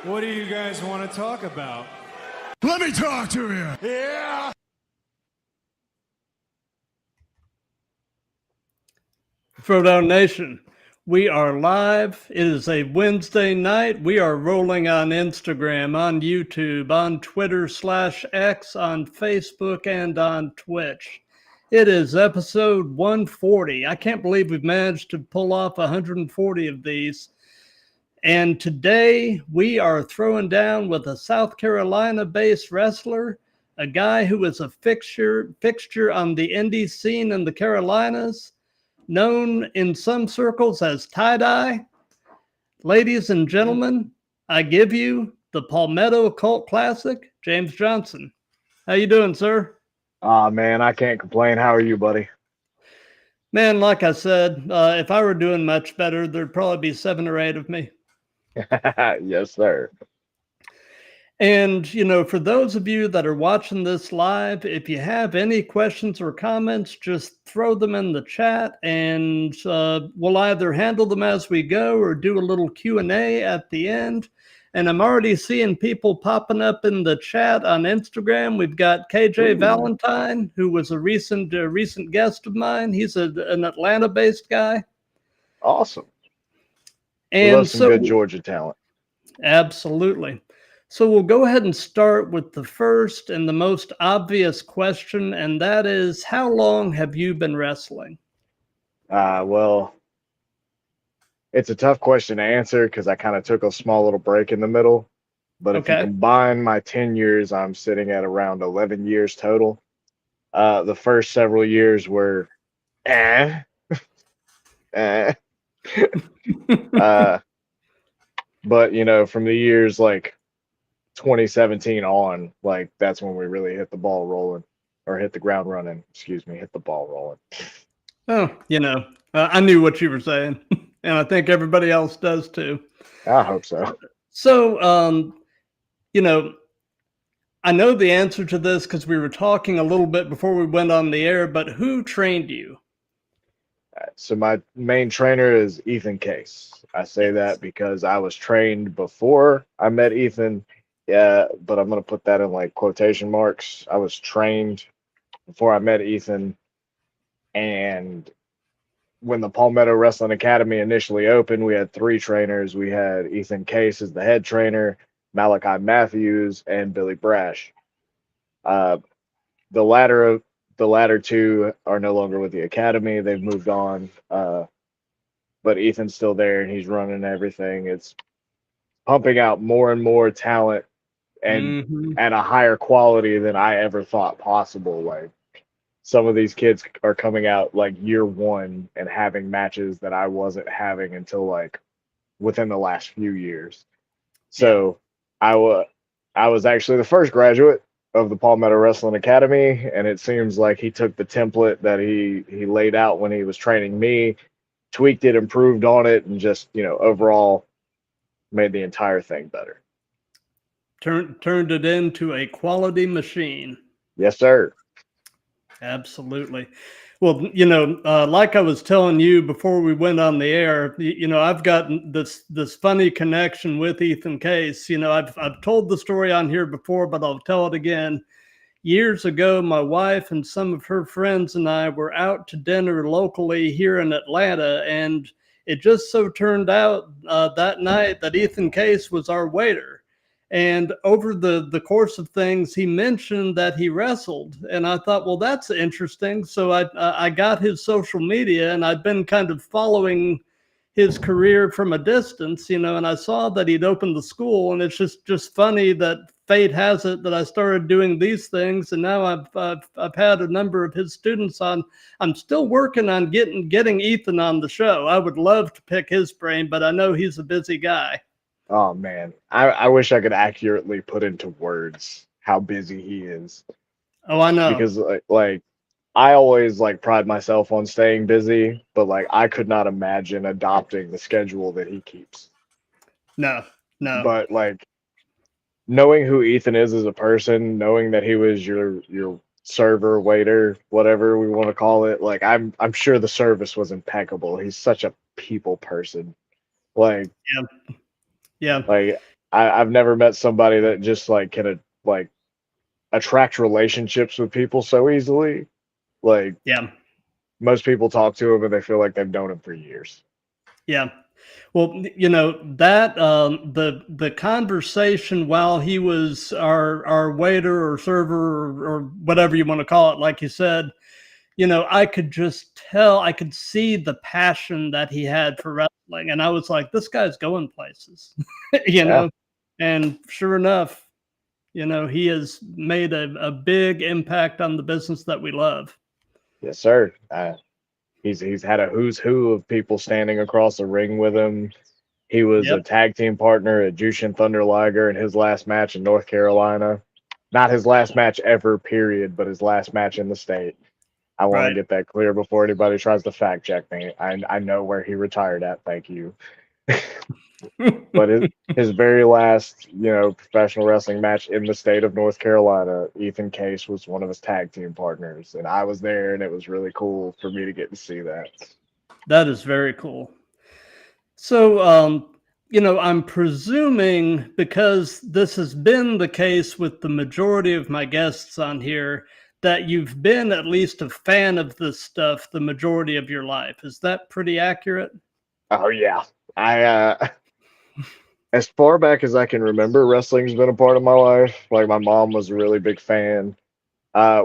What do you guys want to talk about? Let me talk to you. Yeah! Throwdown Nation, we are live. It is a Wednesday night. We are rolling on Instagram, on YouTube, on Twitter/X, on Facebook, and on Twitch. It is episode 140. I can't believe we've managed to pull off 140 of these. And today we are throwing down with a South Carolina-based wrestler, a guy who is a fixture on the indie scene in the Carolinas, known in some circles as tie-dye. Ladies and gentlemen, I give you the Palmetto Cult Classic, James Johnson. How you doing, sir? Man, I can't complain. How are you, buddy? Man, like I said, if I were doing much better, there'd probably be 7 or 8 of me. Yes, sir. And, you know, for those of you that are watching this live, if you have any questions or comments, just throw them in the chat and we'll either handle them as we go or do a little Q&A at the end. And I'm already seeing people popping up in the chat on Instagram. We've got KJ Valentine, who was a recent guest of mine. He's an Atlanta-based guy. Awesome. And we love some good Georgia talent. Absolutely. So we'll go ahead and start with the first and the most obvious question, and that is, how long have you been wrestling? Well, it's a tough question to answer because I kind of took a small little break in the middle. But if you combine my 10 years, I'm sitting at around 11 years total. The first several years were but, you know, from the years like 2017 on, like that's when we really hit the ball rolling, or hit the ground running. Excuse me, hit the ball rolling. Oh, you know, I knew what you were saying, and I think everybody else does too. I hope so. So, you know, I know the answer to this because we were talking a little bit before we went on the air, but who trained you? So my main trainer is Ethan Case. I say that because I was trained before I met Ethan. Yeah, but I'm going to put that in like quotation marks. I was trained before I met Ethan. And when the Palmetto Wrestling Academy initially opened, we had 3 trainers. We had Ethan Case as the head trainer, Malachi Matthews, and Billy Brash. The latter 2 are no longer with the academy. They've moved on. But Ethan's still there and he's running everything. It's pumping out more and more talent and at a higher quality than I ever thought possible. Like, some of these kids are coming out like year 1 and having matches that I wasn't having until like within the last few years. So I was actually the first graduate of the Palmetto Wrestling Academy, and it seems like he took the template that he laid out when he was training me, tweaked it, improved on it, and just, you know, overall made the entire thing better. Turned it into a quality machine. Yes, sir. Absolutely. Well, you know, like I was telling you before we went on the air, you know, I've gotten this funny connection with Ethan Case. You know, I've told the story on here before, but I'll tell it again. Years ago, my wife and some of her friends and I were out to dinner locally here in Atlanta, and it just so turned out that night that Ethan Case was our waiter. And over the course of things, he mentioned that he wrestled. And I thought, well, that's interesting. So I got his social media, and I'd been kind of following his career from a distance, you know, and I saw that he'd opened the school. And it's just funny that fate has it that I started doing these things. And now I've had a number of his students on. I'm still working on getting Ethan on the show. I would love to pick his brain, but I know he's a busy guy. Oh man, I wish I could accurately put into words how busy he is. Oh, I know. Because like I always like pride myself on staying busy, but like I could not imagine adopting the schedule that he keeps. No. But like knowing who Ethan is as a person, knowing that he was your server, waiter, whatever we want to call it, like I'm sure the service was impeccable. He's such a people person. Like yeah. Like I've never met somebody that just like can like attract relationships with people so easily. Like Yeah. most people talk to him and they feel like they've known him for years. Yeah. Well, that the conversation while he was our waiter or server or whatever you want to call it, like you said, I could just tell, I could see the passion that he had for wrestling, and I was like, this guy's going places, Yeah. and sure enough, he has made a big impact on the business that we love. Yes, sir. He's had a who's who of people standing across the ring with him. He was a Yep. tag team partner at Jushin Thunder Liger in his last match in North Carolina. Not his last match ever, period, but his last match in the state. I want to Right. get that clear before anybody tries to fact check me. I know where he retired at. Thank you. But his very last, professional wrestling match in the state of North Carolina, Ethan Case was one of his tag team partners, and I was there, and it was really cool for me to get to see that. That is very cool. So, I'm presuming, because this has been the case with the majority of my guests on here, that you've been at least a fan of this stuff the majority of your life. Is that pretty accurate? Oh yeah, I as far back as I can remember, wrestling's been a part of my life. Like my mom was a really big fan,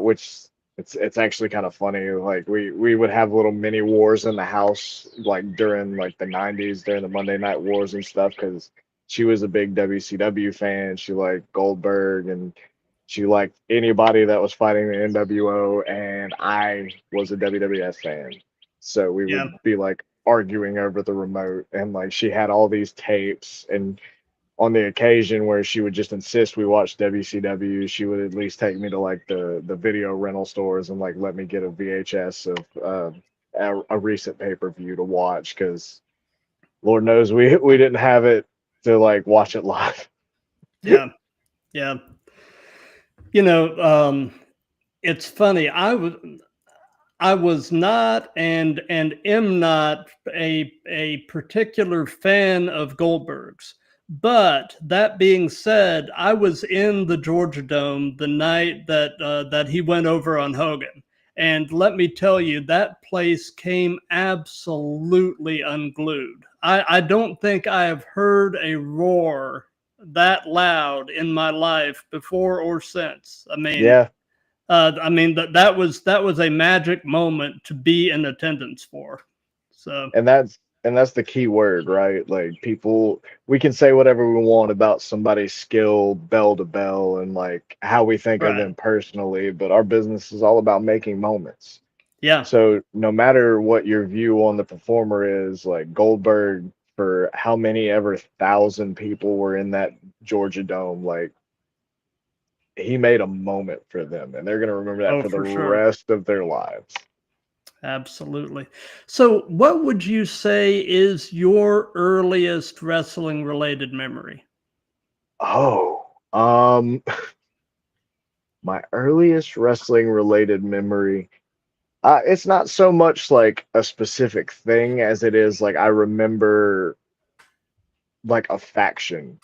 which it's actually kind of funny. Like we would have little mini wars in the house, like during like the '90s, during the Monday Night Wars and stuff, because she was a big WCW fan. She liked Goldberg and she liked anybody that was fighting the NWO, and I was a WWF fan. So we Yeah. would be like arguing over the remote, and like she had all these tapes, and on the occasion where she would just insist we watch WCW, she would at least take me to like the video rental stores and like let me get a VHS of a recent pay-per-view to watch, because Lord knows we didn't have it to like watch it live. Yeah. Yeah. It's funny. I was not and am not a particular fan of Goldberg's. But that being said, I was in the Georgia Dome the night that he went over on Hogan, and let me tell you, that place came absolutely unglued. I don't think I have heard a roar that loud in my life before or since. Yeah, That was a magic moment to be in attendance for. So and that's the key word, right? Like people, we can say whatever we want about somebody's skill bell to bell and like how we think of right, them personally, but our business is all about making moments. yeah, So no matter what your view on the performer is, like Goldberg, for how many ever thousand people were in that Georgia Dome, like he made a moment for them, and they're gonna remember that oh for the for sure, rest of their lives. absolutely. So, what would you say is your earliest wrestling related memory? Oh, my earliest wrestling related memory. It's not so much like a specific thing as it is like I remember like a faction.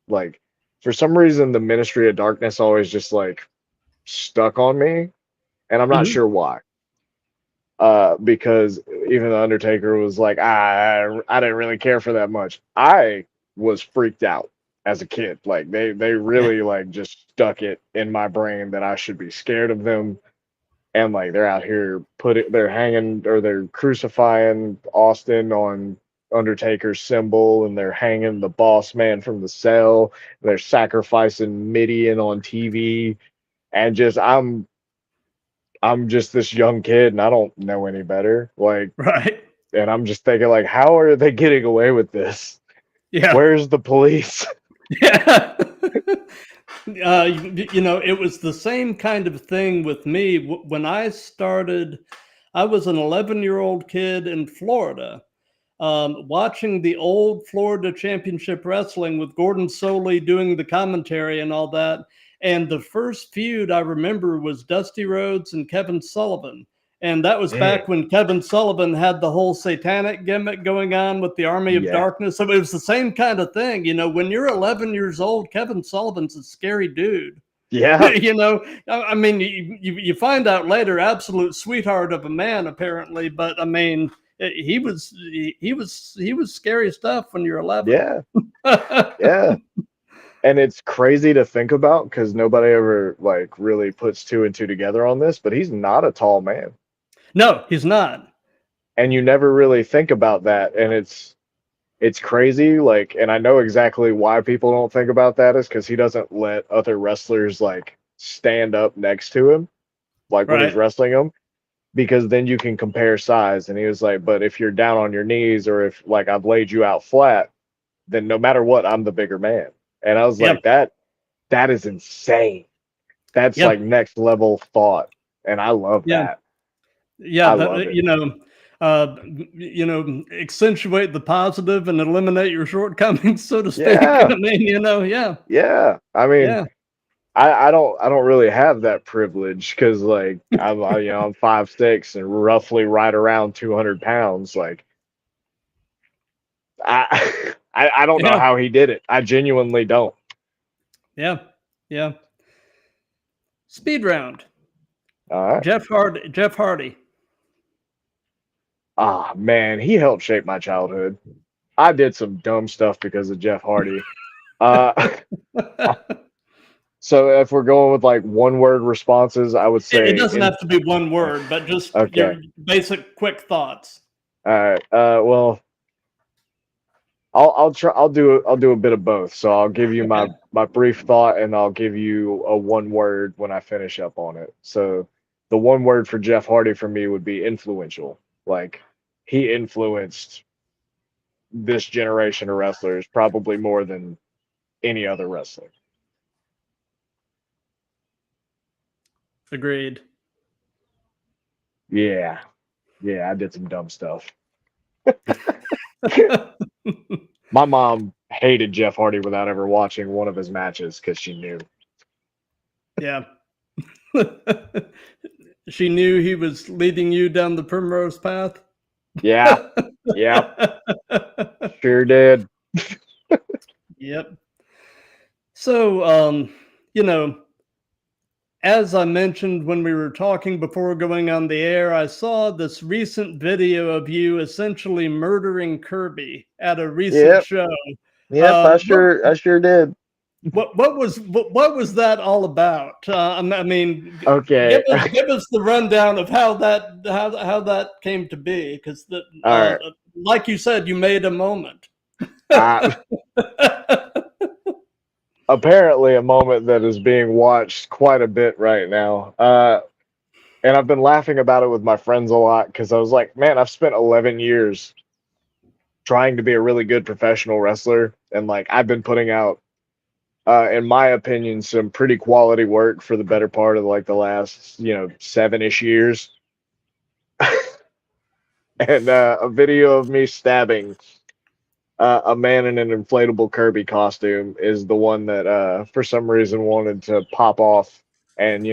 Like for some reason, the Ministry of Darkness always just like stuck on me, and I'm not Mhm. sure why. Because even the Undertaker was like, I didn't really care for that much. I was freaked out as a kid. Like they Yeah, really like just stuck it in my brain that I should be scared of them. And like they're out here they're hanging or they're crucifying Austin on Undertaker's symbol, and they're hanging the boss man from the cell. They're sacrificing Midian on TV, and just I'm just this young kid and I don't know any better. Like, right. and I'm just thinking like, how are they getting away with this? Yeah, Where's the police? yeah. It was the same kind of thing with me when I started. I was an 11-year-old kid in Florida, watching the old Florida Championship Wrestling with Gordon Soley doing the commentary and all that. And the first feud I remember was Dusty Rhodes and Kevin Sullivan. And that was Dang. back when Kevin Sullivan had the whole satanic gimmick going on with the Army of Darkness. So it was the same kind of thing. You know, when you're 11 years old, Kevin Sullivan's a scary dude. Yeah. You know, I mean, you find out later, absolute sweetheart of a man, apparently. But I mean, he was scary stuff when you're 11. Yeah. Yeah. And it's crazy to think about because nobody ever like really puts two and two together on this, but he's not a tall man. No, he's not. And you never really think about that. And it's crazy. Like, and I know exactly why people don't think about that is because he doesn't let other wrestlers like stand up next to him, like when he's wrestling them, because then you can compare size. And he was like, but if you're down on your knees or if like I've laid you out flat, then no matter what, I'm the bigger man. And I was like, that is insane. That's like next level thought. And I love that. Yeah, I love it. You know, accentuate the positive and eliminate your shortcomings, so to speak. Yeah. I mean, you know, Yeah. I mean, I don't really have that privilege because like I'm 5'6" and roughly right around 200 pounds. Like I don't know how he did it. I genuinely don't. Yeah. Speed round. All right. Jeff Hardy. Ah, man, he helped shape my childhood. I did some dumb stuff because of Jeff Hardy. So if we're going with like one word responses, I would say it doesn't have to be one word, but just your basic quick thoughts. All right. Well, I'll try. I'll do a bit of both. So I'll give you my brief thought, and I'll give you a one word when I finish up on it. So the one word for Jeff Hardy for me would be influential. Like he influenced this generation of wrestlers probably more than any other wrestler. Agreed. Yeah, I did some dumb stuff. My mom hated Jeff Hardy without ever watching one of his matches because she knew. Yeah. She knew he was leading you down the primrose path. Yeah. Sure did. Yep. So, you know, as I mentioned when we were talking before going on the air, I saw this recent video of you essentially murdering Kirby at a recent show. Yep, I sure did. What was that all about? I mean, okay, give us the rundown of how that came to be, because right. Like you said, you made a moment. Apparently, a moment that is being watched quite a bit right now. And I've been laughing about it with my friends a lot because I was like, man, I've spent 11 years trying to be a really good professional wrestler, and like I've been putting out, in my opinion, some pretty quality work for the better part of like the last 7-ish years. And a video of me stabbing a man in an inflatable Kirby costume is the one that for some reason wanted to pop off. And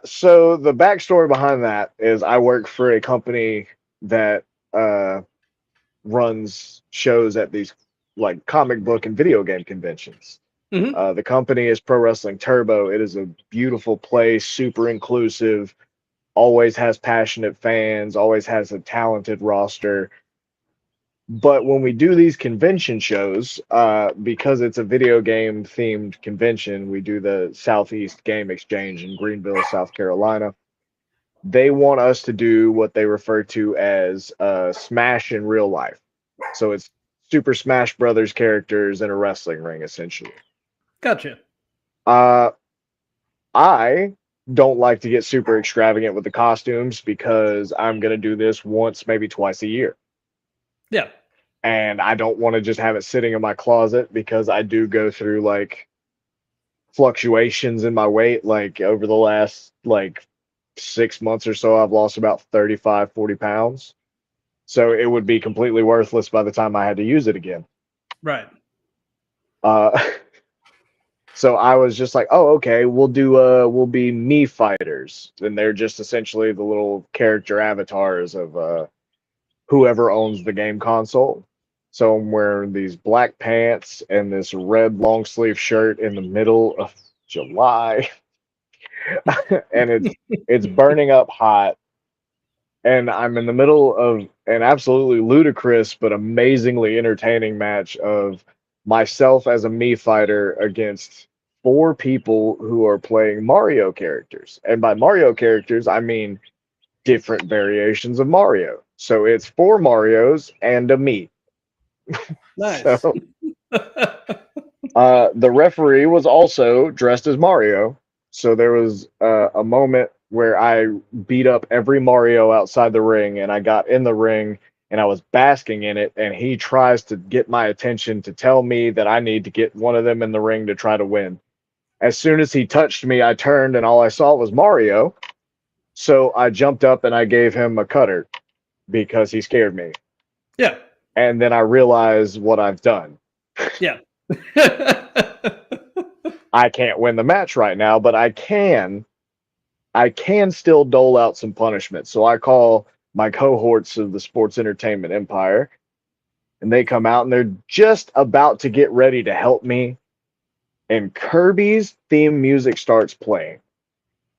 so the backstory behind that is I work for a company that runs shows at these like comic book and video game conventions. Mm-hmm. The company is Pro Wrestling Turbo. It is a beautiful place, super inclusive, always has passionate fans, always has a talented roster. But when we do these convention shows, because it's a video game themed convention, we do the Southeast Game Exchange in Greenville, South Carolina. They want us to do what they refer to as Smash in real life. So it's Super Smash Brothers characters in a wrestling ring, essentially. Gotcha. I don't like to get super extravagant with the costumes because I'm going to do this once, maybe twice a year. Yeah. And I don't want to just have it sitting in my closet because I do go through like fluctuations in my weight. Like over the last like 6 months or so, I've lost about 35, 40 pounds. So it would be completely worthless by the time I had to use it again. Right. So I was just like, oh, okay, we'll be me fighters. And they're just essentially the little character avatars of whoever owns the game console. So I'm wearing these black pants and this red long sleeve shirt in the middle of July. And it's burning up hot. And I'm in the middle of an absolutely ludicrous but amazingly entertaining match of myself as a me fighter against 4 people who are playing Mario characters. And by Mario characters, I mean different variations of Mario. So it's 4 Marios and a me. Nice. So the referee was also dressed as Mario. So there was a moment where I beat up every Mario outside the ring, and I got in the ring and I was basking in it. And he tries to get my attention to tell me that I need to get one of them in the ring to try to win. As soon as he touched me, I turned and all I saw was Mario. So I jumped up and I gave him a cutter because he scared me. Yeah. And then I realized what I've done. Yeah. I can't win the match right now, but I can still dole out some punishment. So I call my cohorts of the sports entertainment empire, and they come out and they're just about to get ready to help me. And Kirby's theme music starts playing.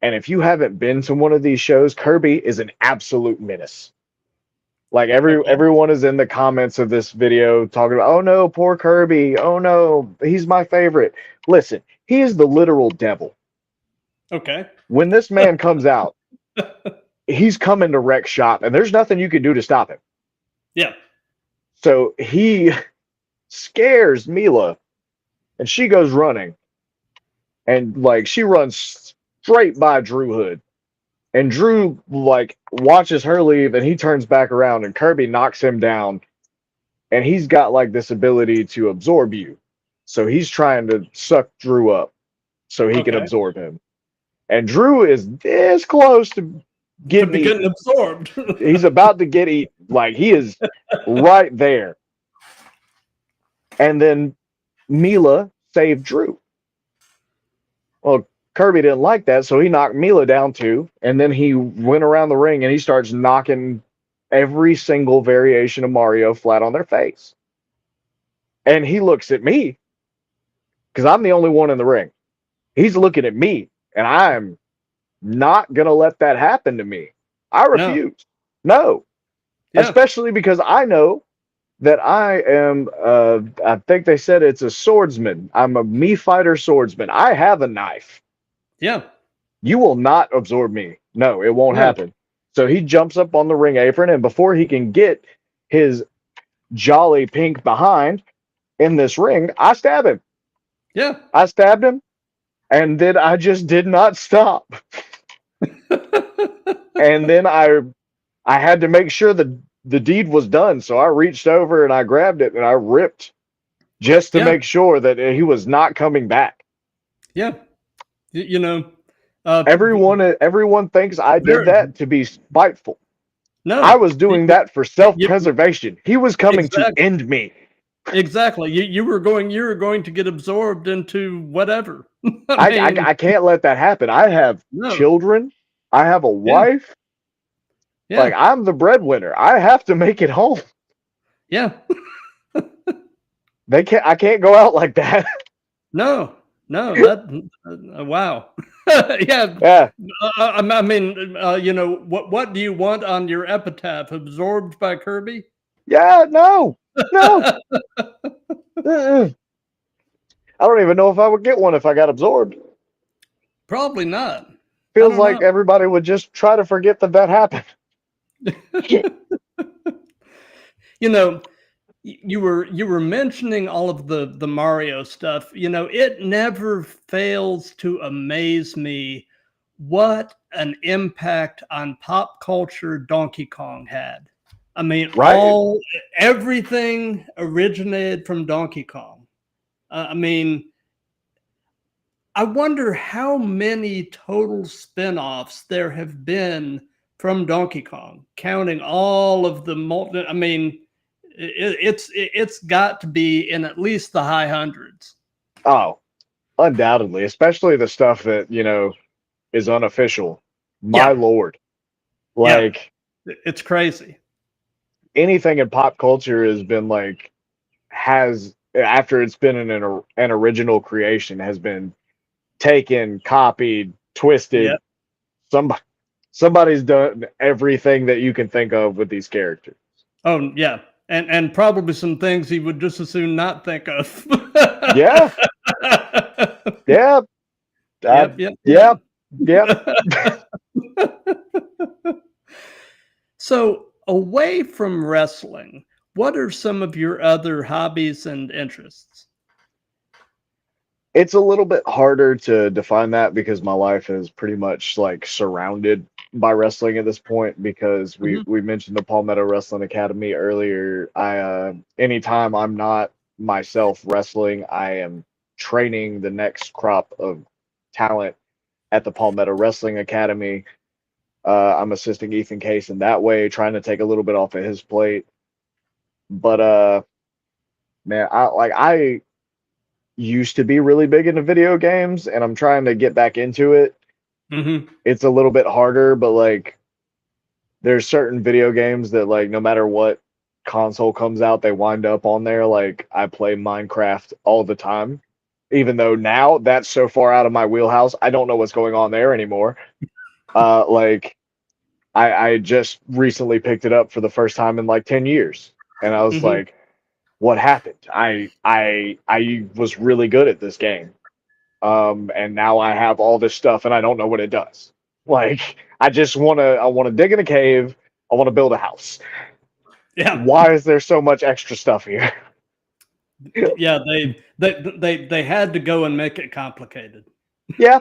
And if you haven't been to one of these shows, Kirby is an absolute menace. Like everyone is in the comments of this video talking about, oh no, poor Kirby. Oh no, he's my favorite. Listen, he is the literal devil. Okay. When this man comes out, he's coming to wreck shop, and there's nothing you can do to stop him. Yeah. So he scares Mila, and she goes running. And like she runs straight by Drew Hood. And Drew like watches her leave, and he turns back around, and Kirby knocks him down. And he's got like this ability to absorb you. So he's trying to suck Drew up so he can absorb him. And Drew is this close to getting absorbed. He's about to get eaten. Like he is right there. And then Mila saved Drew. Well, Kirby didn't like that, so he knocked Mila down too. And then he went around the ring and he starts knocking every single variation of Mario flat on their face. And he looks at me because I'm the only one in the ring. He's looking at me, and I'm not going to let that happen to me. I refuse. No. Yeah. Especially because I know that I am, I think they said it's a swordsman. I'm a me fighter swordsman. I have a knife. Yeah. You will not absorb me. No, it won't happen. So he jumps up on the ring apron, and before he can get his jolly pink behind in this ring, I stab him. Yeah. I stabbed him, and then I just did not stop. And then I had to make sure the deed was done. So I reached over and I grabbed it and I ripped just to make sure that he was not coming back. Yeah. You know, everyone thinks I did that to be spiteful. No, I was doing that for self-preservation. He was coming to end me. Exactly. You were going to get absorbed into whatever. I can't let that happen. I have children. I have a wife. Yeah. Like I'm the breadwinner. I have to make it home. Yeah. I can't go out like that. No. That wow. Yeah. Yeah. I mean, you know, what do you want on your epitaph? Absorbed by Kirby? Yeah. No. I don't even know if I would get one if I got absorbed. Probably not. Feels like everybody would just try to forget that happened. You know, you were mentioning all of the Mario stuff. You know, it never fails to amaze me what an impact on pop culture Donkey Kong had. I mean, everything originated from Donkey Kong. I mean, I wonder how many total spin-offs there have been from Donkey Kong, counting all of the I mean, it's got to be in at least the high hundreds. Oh, Undoubtedly, especially the stuff that, is unofficial. My Yeah, Lord. yeah, Like it's crazy. anything in pop culture has been like has after it's been an original creation has been taken, copied, Yeah. twisted. Somebody somebody's done everything that you can think of with these characters. Oh, yeah. And probably some things he would just as soon not think of. Yeah, yeah, Yep, yep, yep, yep. yep. So, away from wrestling, what are some of your other hobbies and interests? It's a little bit harder to define that because my life is pretty much like surrounded by wrestling at this point because we Mhm. we mentioned the Palmetto Wrestling Academy earlier. I anytime I'm not myself wrestling, I am training the next crop of talent at the Palmetto Wrestling Academy. I'm assisting Ethan Case in that way, trying to take a little bit off of his plate. But man, I used to be really big into video games and I'm trying to get back into it. Mhm. It's a little bit harder, but like there's certain video games that like no matter what console comes out, they wind up on there. Like I play Minecraft all the time. Even though now that's so far out of my wheelhouse, I don't know what's going on there anymore. Like I just recently picked it up for the first time in like 10 years. And I was Mhm. like, what happened? I was really good at this game. And now I have all this stuff and I don't know what it does. Like I wanna dig in a cave, I wanna build a house. Yeah. Why is there so much extra stuff here? Yeah, they had to go and make it complicated. Yeah,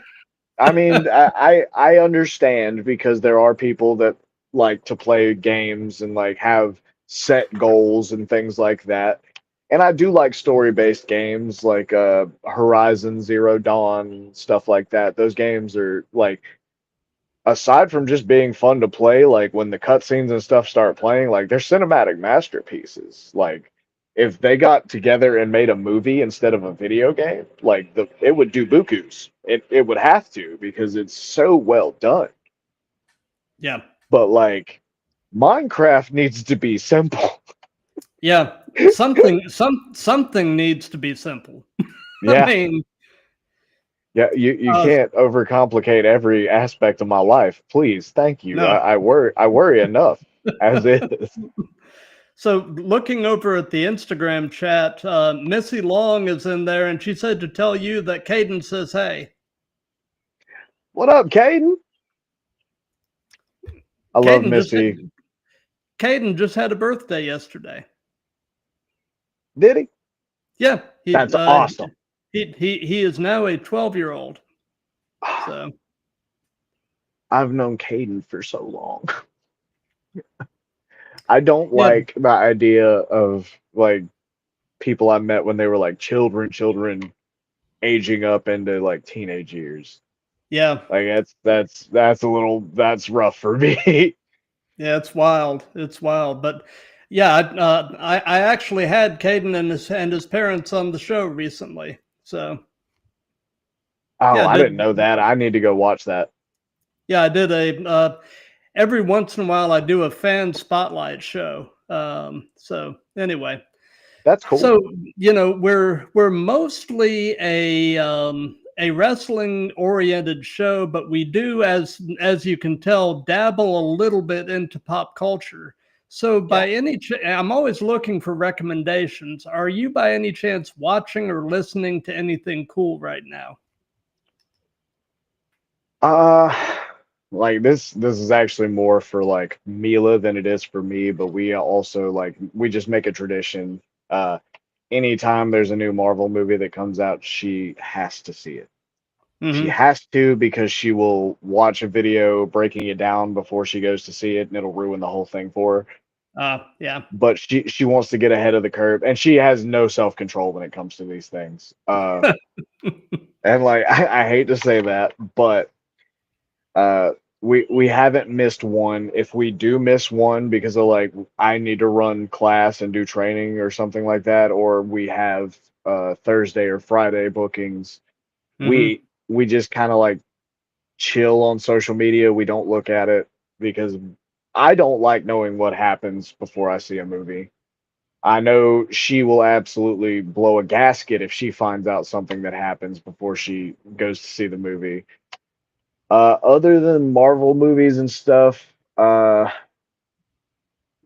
I mean, I understand because there are people that like to play games and like have set goals and things like that. And I do like story-based games like Horizon Zero Dawn, stuff like that. Those games are like aside from just being fun to play, like when the cutscenes and stuff start playing, like they're cinematic masterpieces. Like if they got together and made a movie instead of a video game, like it would do bukus. It would have to because it's so well done. Yeah. But like Minecraft needs to be simple. Yeah. Something needs to be simple. I Yeah. mean, Yeah, you uh, can't overcomplicate every aspect of my life. Please, thank you. no. I worry enough as is. So looking over at the Instagram chat, Missy Long is in there, and she said to tell you that Caden says, "Hey, What up, Caden? I love Caden just Missy. Caden just had a birthday yesterday. Did he? Yeah, That's awesome. he is now a 12-year-old. So I've known Caden for so long. I don't yeah, like the idea of like people I met when they were like children aging up into like teenage years. yeah, Like that's rough for me. yeah. It's wild. It's wild. But yeah, I actually had Caden and his parents on the show recently. So Oh, yeah, I didn't know that. I need to go watch that. I did a every once in a while I do a fan spotlight show. So anyway, That's cool. so we're mostly a wrestling oriented show, but we do, as you can tell, dabble a little bit into pop culture. So Yeah. I'm always looking for recommendations. Are you by any chance watching or listening to anything cool right now? Uh like this is actually more for like Mila than it is for me, but we also like we just make a tradition. Anytime there's a new Marvel movie that comes out, she has to see it. She Mm-hmm. has to because she will watch a video breaking it down before she goes to see it and it'll ruin the whole thing for her. Yeah. But she wants to get ahead of the curve and she has no self-control when it comes to these things. And like I hate to say that, but uh we haven't missed one. If we do miss one because of like I need to run class and do training or something like that, or we have Thursday or Friday bookings, We just kind of like chill on social media. We don't look at it because I don't like knowing what happens before I see a movie. I know she will absolutely blow a gasket if she finds out something that happens before she goes to see the movie. Other than Marvel movies and stuff,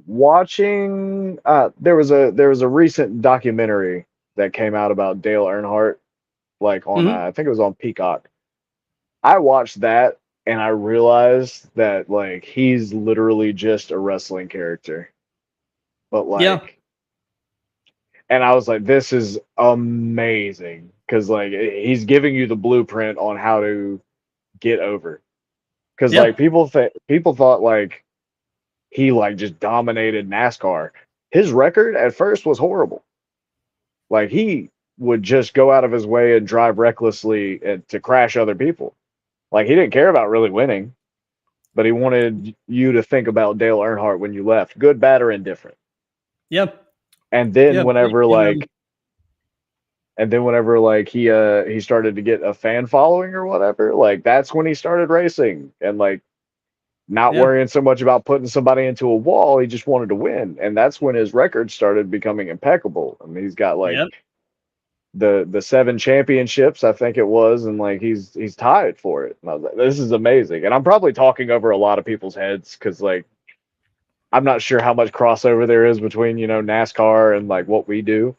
watching there was a recent documentary that came out about Dale Earnhardt, like on Mm-hmm. I think it was on Peacock. I watched that and I realized that like he's literally just a wrestling character. But Yeah. like and I was like, this is amazing. Cause like he's giving you the blueprint on how to get over. Cause Yeah. like people thought like he like just dominated NASCAR. His record at first was horrible. Like he would just go out of his way and drive recklessly and to crash other people. Like he didn't care about really winning, but he wanted you to think about Dale Earnhardt when you left, good, bad, or indifferent. Yeah. And then Yeah. whenever You know. like he started to get a fan following or whatever, like that's when he started racing and like not Yeah. worrying so much about putting somebody into a wall. He just wanted to win. And that's when his record started becoming impeccable. I mean, he's got like Yep. the 7 championships, I think it was, and like he's tied for it. And I was like, this is amazing. And I'm probably talking over a lot of people's heads because like I'm not sure how much crossover there is between, NASCAR and like what we do,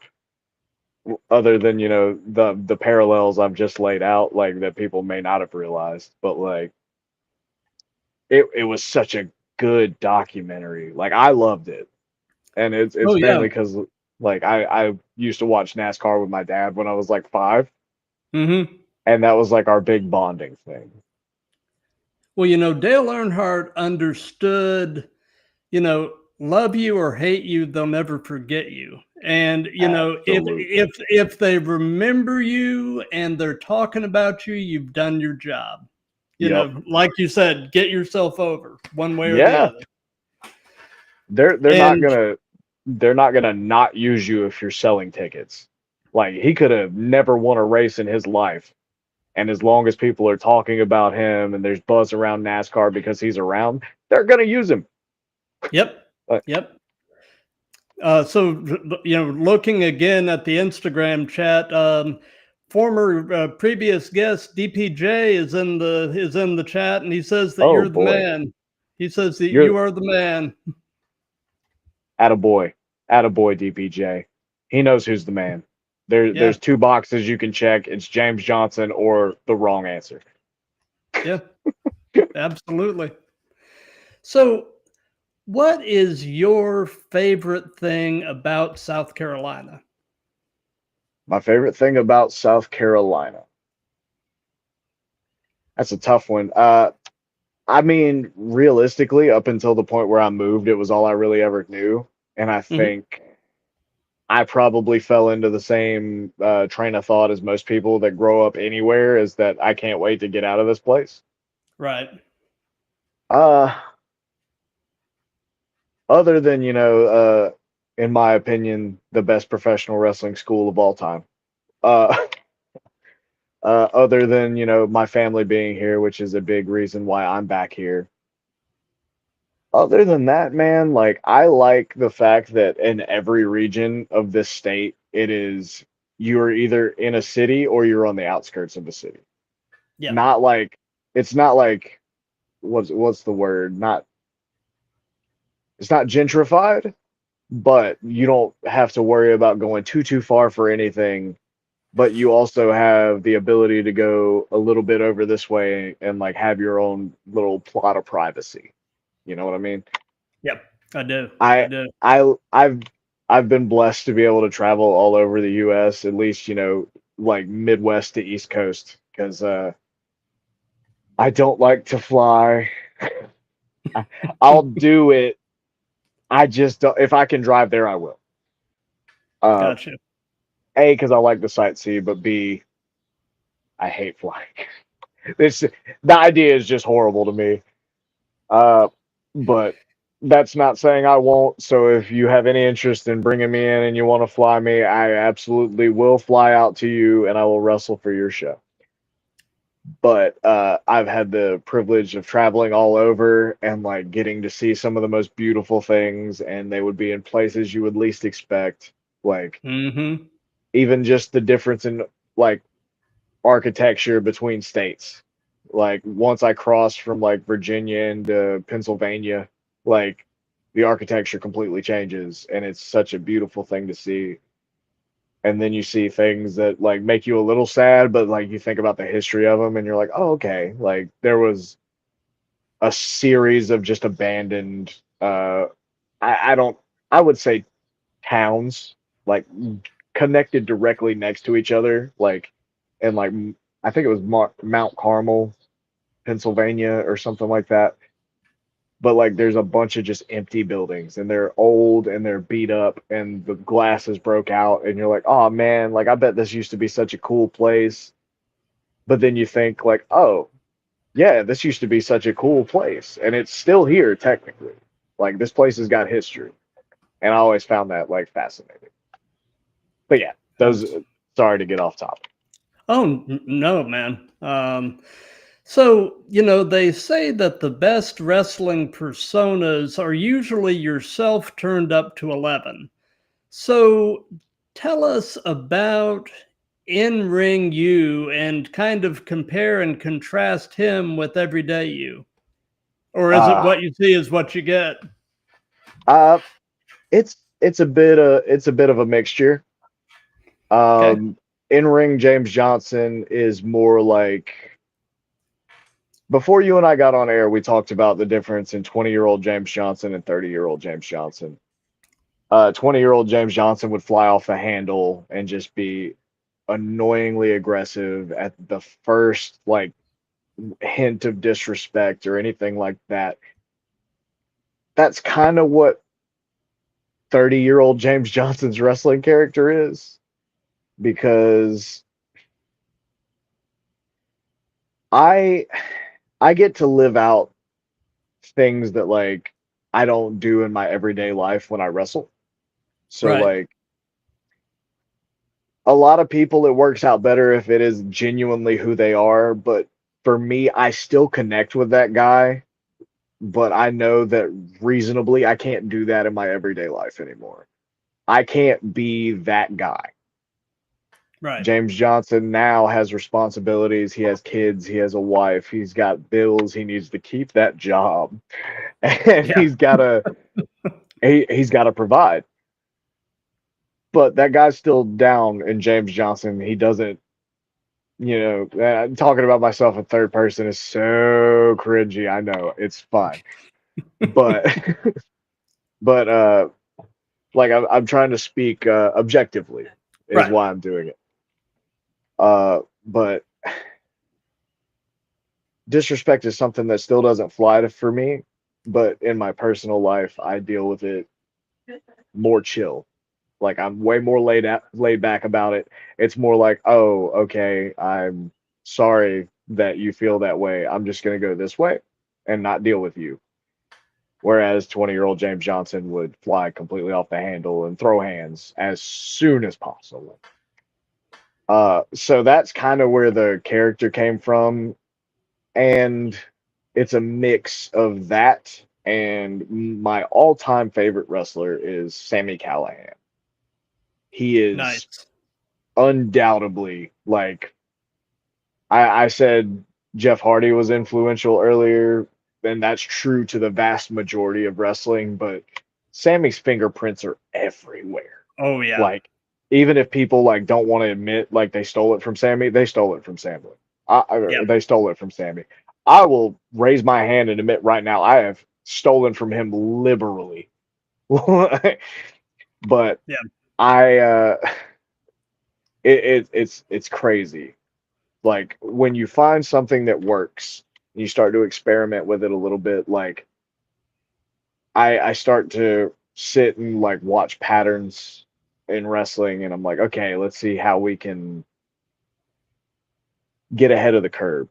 other than, the parallels I've just laid out, like that people may not have realized. But like it was such a good documentary. Like I loved it. And Oh it's yeah. mainly because like I used to watch NASCAR with my dad when I was like 5, Mm-hmm. and that was like our big bonding thing. Well, Dale Earnhardt understood, love you or hate you, they'll never forget you. And Absolutely. if they remember you and they're talking about you, you've done your job. Yep. Like you said, get yourself over one way or the Yeah. other. They're not And gonna not use you if you're selling tickets. Like he could have never won a race in his life. And as long as people are talking about him and there's buzz around NASCAR because he's around, they're gonna use him. yep, Like, yep. So looking again at the Instagram chat, former previous guest DPJ is in the chat, and he says that oh you're the boy, man. He says that you're you are the man. attaboy. Attaboy DPJ. He knows who's the man. Yeah, There's 2 boxes you can check. It's James Johnson or the wrong answer. yeah, absolutely. So, what is your favorite thing about South Carolina? My favorite thing about South Carolina. That's a tough one. I mean, realistically, up until the point where I moved, it was all I really ever knew. And I Hmm. think I probably fell into the same train of thought as most people that grow up anywhere, is that I can't wait to get out of this place. Right. Uh, Other than, in my opinion, the best professional wrestling school of all time. Uh, Other than, my family being here, which is a big reason why I'm back here. Other than that, man, like I like the fact that in every region of this state, you're either in a city or you're on the outskirts of the city. Yeah. Not like it's not like what's the word? Not It's not gentrified, but you don't have to worry about going too far for anything. But you also have the ability to go a little bit over this way and like have your own little plot of privacy. You know what I mean? Yep. I do. I I do. I I've been blessed to be able to travel all over the US, at least, like Midwest to East Coast, because I don't like to fly. I'll do it. I just don't, if I can drive there, I will. Uh Gotcha. A, because I like the sightsee, but B, I hate flying. This the idea is just horrible to me. Uh but that's not saying I won't. So if you have any interest in bringing me in and you want to fly me, I absolutely will fly out to you and I will wrestle for your show. But I've had the privilege of traveling all over and like getting to see some of the most beautiful things, and they would be in places you would least expect. Like Mm-hmm. even just the difference in like architecture between states. Like once I crossed from like Virginia into Pennsylvania, like the architecture completely changes, and it's such a beautiful thing to see. And then you see things that like make you a little sad, but like you think about the history of them and you're like, oh, okay, like there was a series of just abandoned I don't I would say towns like connected directly next to each other, like and like I think it was Mount Carmel, Pennsylvania or something like that. But like there's a bunch of just empty buildings and they're old and they're beat up and the glasses broke out and you're like, oh man, like I bet this used to be such a cool place. But then you think like, oh yeah, this used to be such a cool place and it's still here technically. Like this place has got history. And I always found that like fascinating. But yeah, those sorry to get off topic. Oh, no, man. So, they say that the best wrestling personas are usually yourself turned up to 11. So, tell us about in ring you and kind of compare and contrast him with everyday you. Or is it Uh what you see is what you get? uh it's a bit of a mixture. Okay. Um in ring James Johnson is more like before you and I got on air, we talked about the difference in 20-year-old James Johnson and 30-year-old James Johnson. 20-year-old James Johnson would fly off the handle and just be annoyingly aggressive at the first like hint of disrespect or anything like that. That's kind of what 30-year-old James Johnson's wrestling character is because I I get to live out things that like I don't do in my everyday life when I wrestle. So Right. like a lot of people it works out better if it is genuinely who they are, but for me I still connect with that guy, but I know that reasonably I can't do that in my everyday life anymore. I can't be that guy. Right. James Johnson now has responsibilities. He has kids. He has a wife. He's got bills. He needs to keep that job, and Yeah. he's got to provide. But that guy's still down in James Johnson. He doesn't, talking about myself in third person is so cringy. I know it's fine, but but like I'm trying to speak objectively is Right. why I'm doing it. But disrespect is something that still doesn't fly for me, but in my personal life, I deal with it more chill. Like I'm way more laid back about it. It's more like, oh, okay, I'm sorry that you feel that way. I'm just gonna go this way and not deal with you. Whereas 20-year-old James Johnson would fly completely off the handle and throw hands as soon as possible. So that's kind of where the character came from, and it's a mix of that and my all-time favorite wrestler is Sami Callihan. He is Nice. undoubtedly like I said Jeff Hardy was influential earlier, and that's true to the vast majority of wrestling, but Sammy's fingerprints are everywhere. Oh, yeah. Like even if people like don't want to admit like they stole it from Sammy, they stole it from Sammy. Yeah. They stole it from Sammy. I will raise my hand and admit right now I have stolen from him liberally. But Yeah. I it's crazy. Like when you find something that works, you start to experiment with it a little bit. Like I start to sit and like watch patterns in wrestling, and I'm like, okay, let's see how we can get ahead of the curve.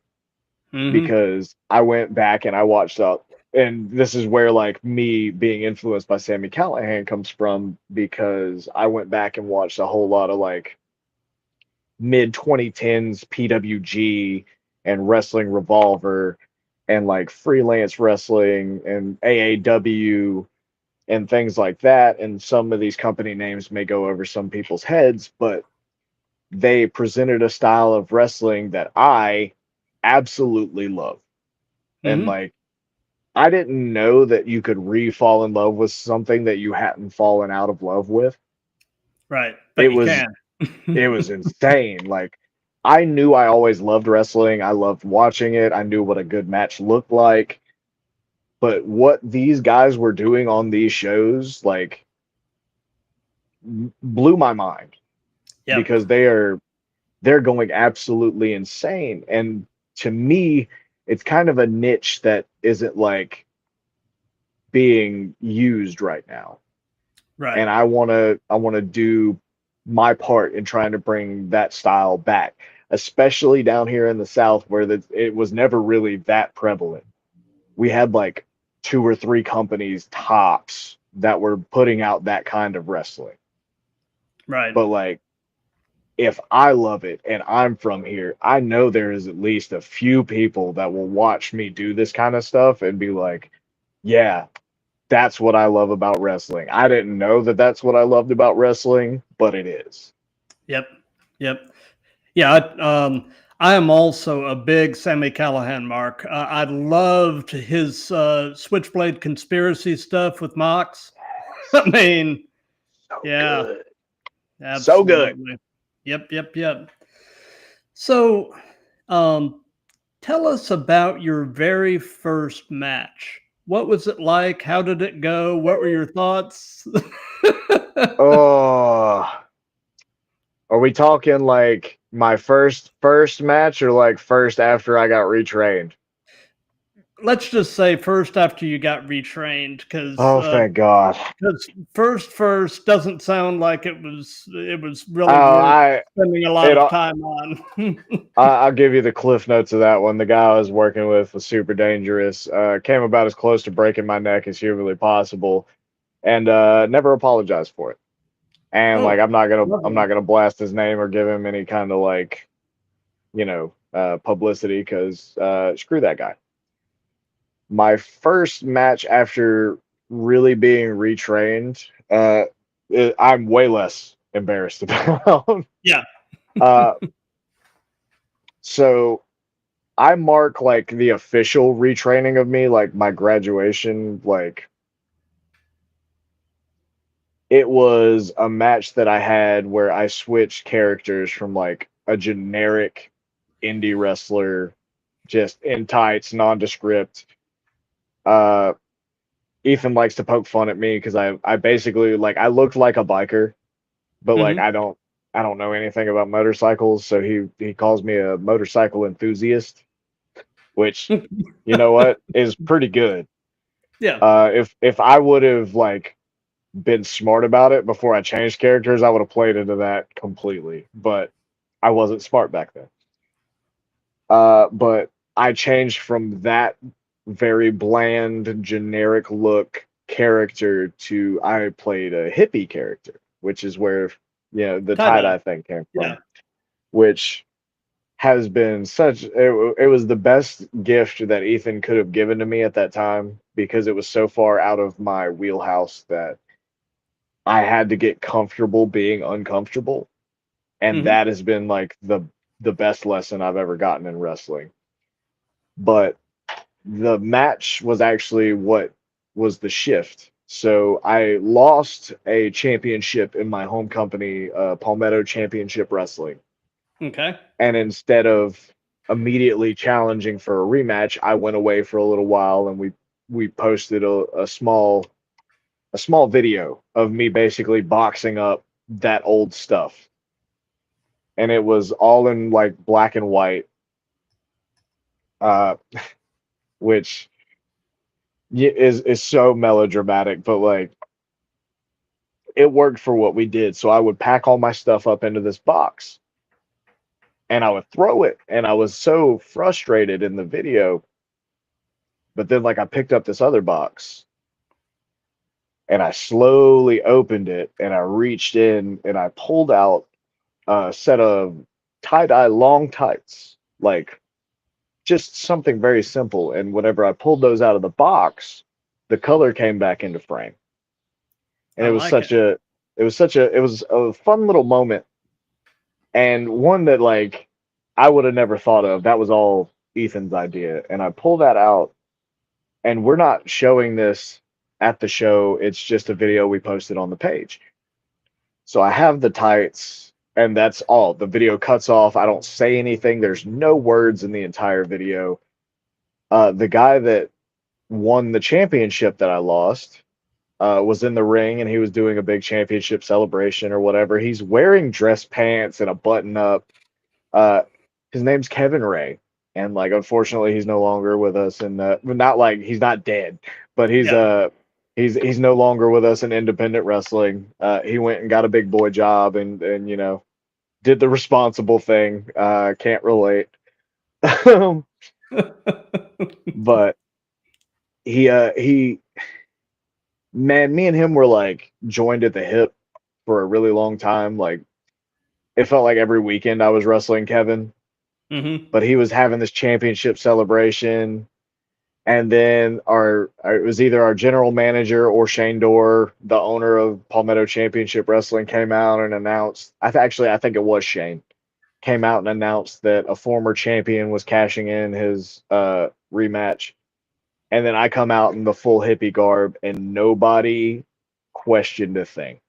Mm-hmm. Because I went back and I watched up, and this is where like me being influenced by Sammy Callahan comes from because I went back and watched a whole lot of like mid 2010s PWG and Wrestling Revolver and like freelance wrestling and AAW and things like that. And some of these company names may go over some people's heads, but they presented a style of wrestling that I absolutely love. And Mhm. like, I didn't know that you could re-fall in love with something that you hadn't fallen out of love with. Right, It but you was can. it was insane. Like, I knew I always loved wrestling. I loved watching it. I knew what a good match looked like. But what these guys were doing on these shows, like, blew my mind Yep. because they're going absolutely insane. And to me, it's kind of a niche that isn't like being used right now. Right. And I want to do my part in trying to bring that style back, especially down here in the South where it was never really that prevalent. We had like two or three companies tops that were putting out that kind of wrestling. Right. But like, if I love it and I'm from here, I know there is at least a few people that will watch me do this kind of stuff and be like, yeah, that's what I love about wrestling. I didn't know that that's what I loved about wrestling, but it is. Yep. Yep. Yeah. I am also a big Sammy Callahan mark. I loved his Switchblade conspiracy stuff with Mox. I mean, So yeah, good. So good. absolutely. Yep. Yep. Yep. So, um, tell us about your very first match. What was it like? How did it go? What were your thoughts? Oh, are we talking like my first match or like first after I got retrained? Let's just say first after you got retrained, because Oh, thank God. first doesn't sound like it was Oh, really worth spending a lot it of time on. I'll give you the cliff notes of that one. The guy I was working with was super dangerous. Came about as close to breaking my neck as humanly possible, and never apologized for it. And like, Oh, I'm lovely. not gonna blast his name or give him any kind of like, publicity because screw that guy. My first match after really being retrained, I'm way less embarrassed about. Yeah. uh, so I mark like the official retraining of me, like my graduation, like it was a match that I had where I switched characters from like a generic indie wrestler, just in tights, nondescript. Uh, Ethan likes to poke fun at me because I basically like I looked like a biker, but like Hmm. I don't know anything about motorcycles, so he calls me a motorcycle enthusiast, which you know what is pretty good. Yeah. If I would have like been smart about it before I changed characters, I would have played into that completely. But I wasn't smart back then. But I changed from that very bland, generic look character to I played a hippie character, which is where the Tie tie dye. dye thing came Yeah. from, which has been it was the best gift that Ethan could have given to me at that time because it was so far out of my wheelhouse that I had to get comfortable being uncomfortable, and Hmm. that has been like the best lesson I've ever gotten in wrestling. But the match was actually what was the shift. So I lost a championship in my home company, Palmetto Championship Wrestling, Okay. and instead of immediately challenging for a rematch, I went away for a little while, and we posted a small video of me basically boxing up that old stuff, and it was all in like black and white, uh, which is so melodramatic, but like it worked for what we did. So I would pack all my stuff up into this box and I would throw it, and I was so frustrated in the video. But then like I picked up this other box and I slowly opened it and I reached in and I pulled out a set of tie-dye long tights, like just something very simple. And whenever I pulled those out of the box, the color came back into frame. And I it was like such it. a it was a fun little moment, and one that like I would have never thought of. That was all Ethan's idea. And I pull that out, and we're not showing this at the show. It's just a video we posted on the page. So I have the tights, and that's all. The video cuts off. I don't say anything. There's no words in the entire video. The guy that won the championship that I lost was in the ring, and he was doing a big championship celebration or whatever. He's wearing dress pants and a button up. Uh, his name's Kevin Ray, and like unfortunately he's no longer with us. And not like he's not dead, but Yeah. he's no longer with us in independent wrestling. He went and got a big boy job, and you know did the responsible thing. Can't relate, but he man, me and him were like joined at the hip for a really long time. Like it felt like every weekend I was wrestling Kevin, Hmm. but he was having this championship celebration. And then it was either our general manager or Shane Dorr, the owner of Palmetto Championship Wrestling, came out and announced. I think it was Shane came out and announced that a former champion was cashing in his rematch. And then I come out in the full hippie garb, and nobody questioned a thing.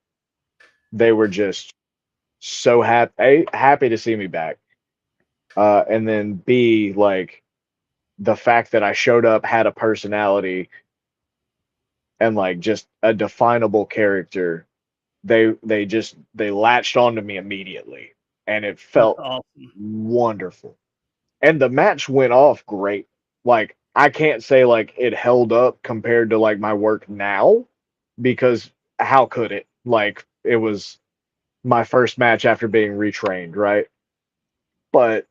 They were just so happy to see me back. And then B, like the fact that I showed up, had a personality, and like just a definable character, they latched onto me immediately, and it That's felt awesome. wonderful. And the match went off great. Like I can't say like it held up compared to like my work now, because how could it? Like it was my first match after being retrained, right? But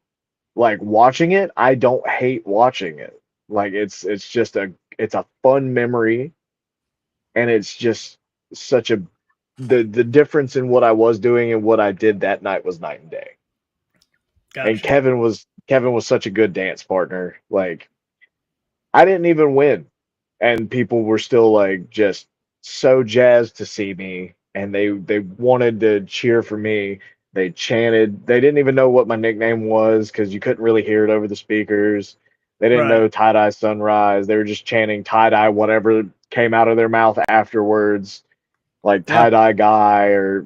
like watching it, I don't hate watching it. Like it's just it's a fun memory, and it's just such a the difference in what I was doing and what I did that night was night and day. And Gotcha. Kevin was such a good dance partner. Like I didn't even win, and people were still like just so jazzed to see me, and they wanted to cheer for me. They chanted. They didn't even know what my nickname was because you couldn't really hear it over the speakers. They didn't Right. know tie dye sunrise. They were just chanting tie dye whatever came out of their mouth afterwards, like Yeah. tie dye guy or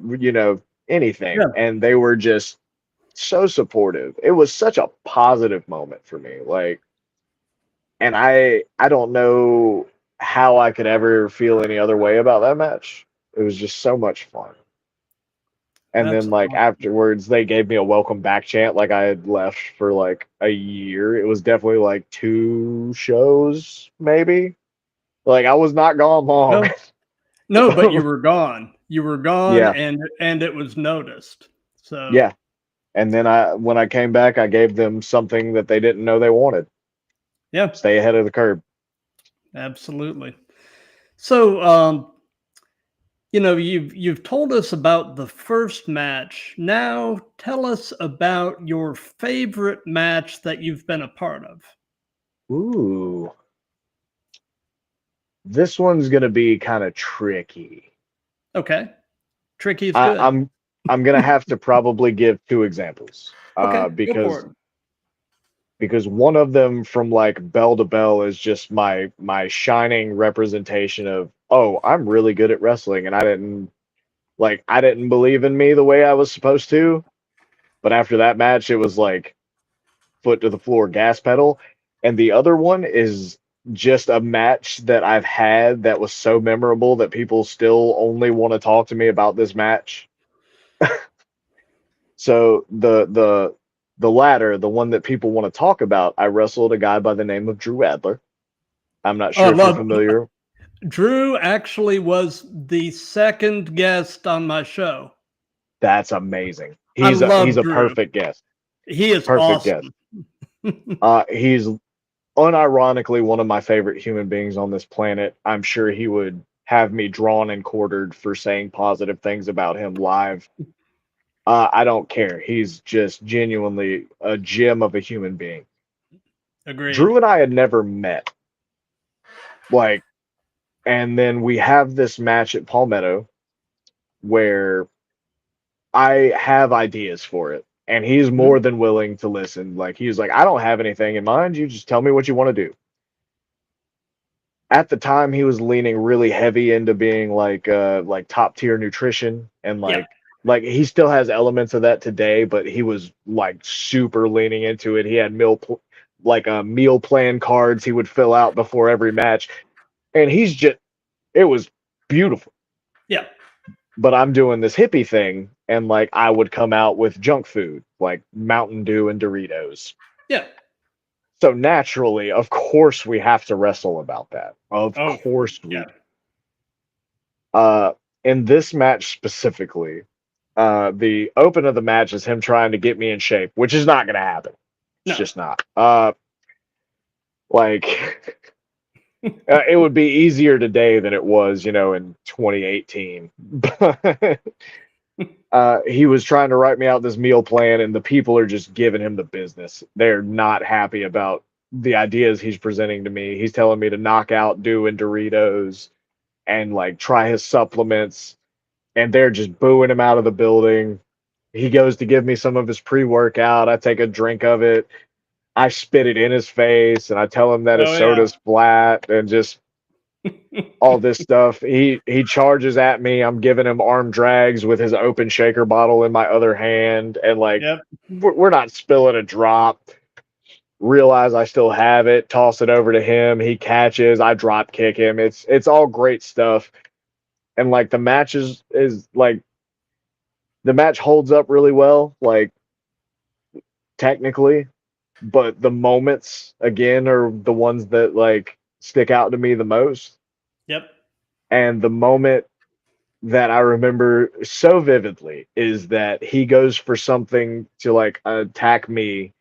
anything. Yeah. And they were just so supportive. It was such a positive moment for me. Like, and I don't know how I could ever feel any other way about that match. It was just so much fun. And That's then like awesome. afterwards they gave me a welcome back chant like I had left for like a year. It was definitely like 2 shows maybe. Like I was not gone long. No, no, but you were gone. You were gone, Yeah. and it was noticed. So Yeah. And then when I came back I gave them something that they didn't know they wanted. yeah, Stay ahead of the curve. absolutely. So you've told us about the first match. Now tell us about your favorite match that you've been a part of. Ooh. This one's gonna be kind of tricky. Okay. Tricky is I, good. I'm I'm gonna have to probably give 2 examples. Okay, go for Because it. one of them from like bell to bell is just my shining representation of, oh, I'm really good at wrestling, and I didn't believe in me the way I was supposed to. But after that match, it was like foot to the floor, gas pedal. And the other one is just a match that I've had that was so memorable that people still only want to talk to me about this match. So the latter, the one that people want to talk about, I wrestled a guy by the name of Drew Adler. I'm not Oh, I sure if you're love familiar. Drew actually was the second guest on my show. That's amazing. I He's love a Drew. perfect guest. He is Perfect guest. awesome. He's unironically one of my favorite human beings on this planet. I'm sure he would have me drawn and quartered for saying positive things about him live. I don't care. He's just genuinely a gem of a human being. Agreed. Drew and I had never met. Like, and then we have this match at Palmetto where I have ideas for it. And he's more than willing to listen. Like, he's like, I don't have anything in mind. You just tell me what you want to do. At the time, he was leaning really heavy into being like top tier nutrition and like he still has elements of that today, but he was like super leaning into it. He had meal plan cards he would fill out before every match, and it was beautiful. Yeah. But I'm doing this hippie thing, and like I would come out with junk food like Mountain Dew and Doritos. Yeah. So naturally, of course, we have to wrestle about that. Of course we yeah. do. In this match specifically, the open of the match is him trying to get me in shape, which is not going to happen. It's just not. It would be easier today than it was, in 2018. He was trying to write me out this meal plan, and the people are just giving him the business. They're not happy about the ideas he's presenting to me. He's telling me to knock out Dew and Doritos and like try his supplements, and they're just booing him out of the building. He goes to give me some of his pre-workout. I take a drink of it. I spit it in his face, and I tell him that his soda's flat and just all this stuff. He charges at me. I'm giving him arm drags with his open shaker bottle in my other hand, and we're not spilling a drop. Realize I still have it. Toss it over to him. He catches. I drop kick him. It's all great stuff. And like the match is like the match holds up really well, like technically, but the moments again are the ones that like stick out to me the most. Yep. And the moment that I remember so vividly is that he goes for something to like attack me.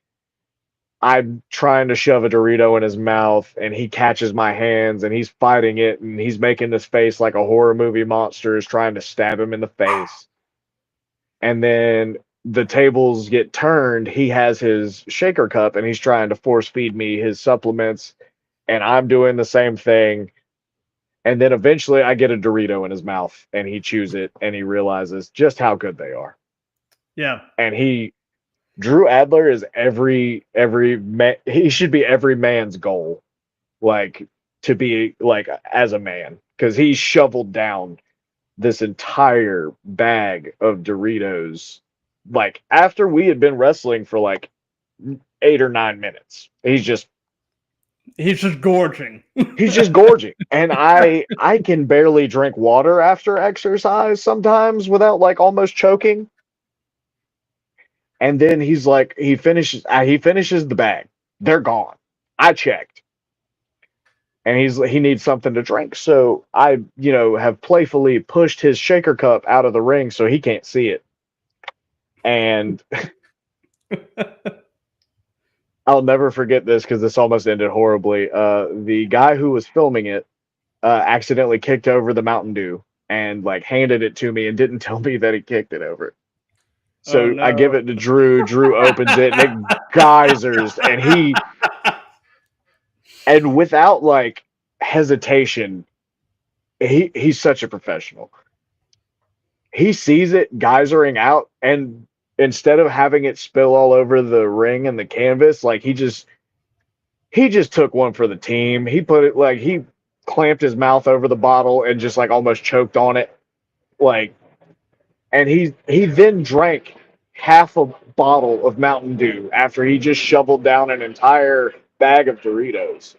I'm trying to shove a Dorito in his mouth, and he catches my hands, and he's fighting it, and he's making this face like a horror movie monster is trying to stab him in the face. And then the tables get turned. He has his shaker cup, and he's trying to force feed me his supplements, and I'm doing the same thing. And then eventually I get a Dorito in his mouth, and he chews it, and he realizes just how good they are. Yeah. And Drew Adler is he should be every man's goal, like to be like as a man, because he shoveled down this entire bag of Doritos, like after we had been wrestling for like 8 or 9 minutes. He's just gorging. He's just gorging. And I can barely drink water after exercise sometimes without like almost choking. And then he's like, he finishes the bag. They're gone. I checked. And he needs something to drink. So I, have playfully pushed his shaker cup out of the ring so he can't see it. And I'll never forget this because this almost ended horribly. The guy who was filming it accidentally kicked over the Mountain Dew and like handed it to me and didn't tell me that he kicked it over. So no. I give it to Drew. Drew opens it and it geysers, and without like hesitation, he's such a professional. He sees it geysering out, and instead of having it spill all over the ring and the canvas, like he just took one for the team. He put it like he clamped his mouth over the bottle and just like almost choked on it, like. And he then drank half a bottle of Mountain Dew after he just shoveled down an entire bag of Doritos.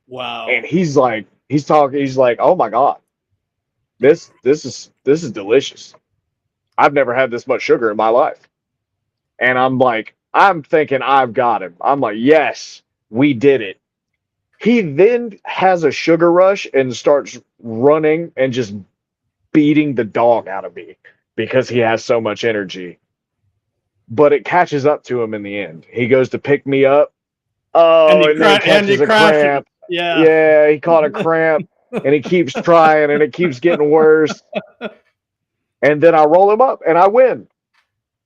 Wow. And he's like, oh my God, this is delicious. I've never had this much sugar in my life. And I'm thinking I've got him. I'm like, yes, we did it. He then has a sugar rush and starts running and just beating the dog out of me because he has so much energy. But it catches up to him in the end. He goes to pick me up. Oh, and then catches a cramp. Yeah, he caught a cramp, and he keeps trying, and it keeps getting worse. And then I roll him up, and I win.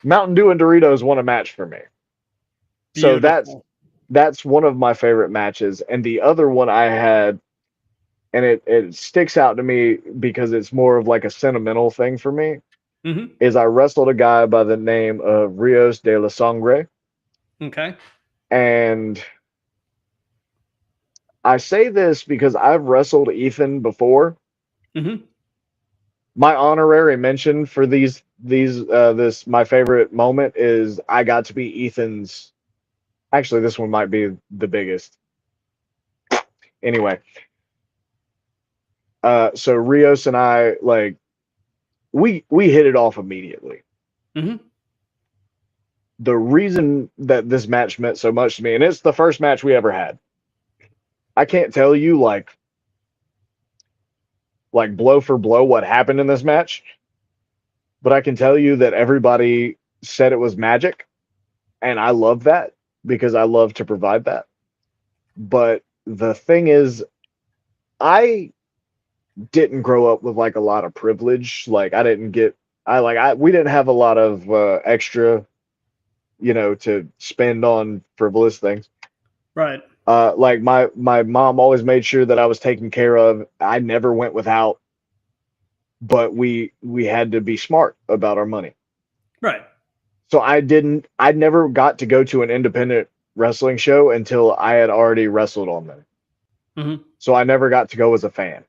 Mountain Dew and Doritos won a match for me. Beautiful. that's one of my favorite matches. And the other one I had, and it sticks out to me because it's more of like a sentimental thing for me, Mm-hmm. is I wrestled a guy by the name of Rios de la Sangre. Okay. And I say this because I've wrestled Ethan before. Mm-hmm. My honorary mention for this my favorite moment is I got to be Ethan's. Actually, this one might be the biggest. Anyway, so Rios and I, like, we hit it off immediately. Mm-hmm. The reason that this match meant so much to me, and it's the first match we ever had. I can't tell you like blow for blow what happened in this match, but I can tell you that everybody said it was magic, and I love that because I love to provide that. But the thing is, I didn't grow up with like a lot of privilege. Like I didn't get I we didn't have a lot of extra, to spend on frivolous things. Right. Like my mom always made sure that I was taken care of. I never went without, but we had to be smart about our money. Right. So I never got to go to an independent wrestling show until I had already wrestled on them. Mm-hmm. So I never got to go as a fan.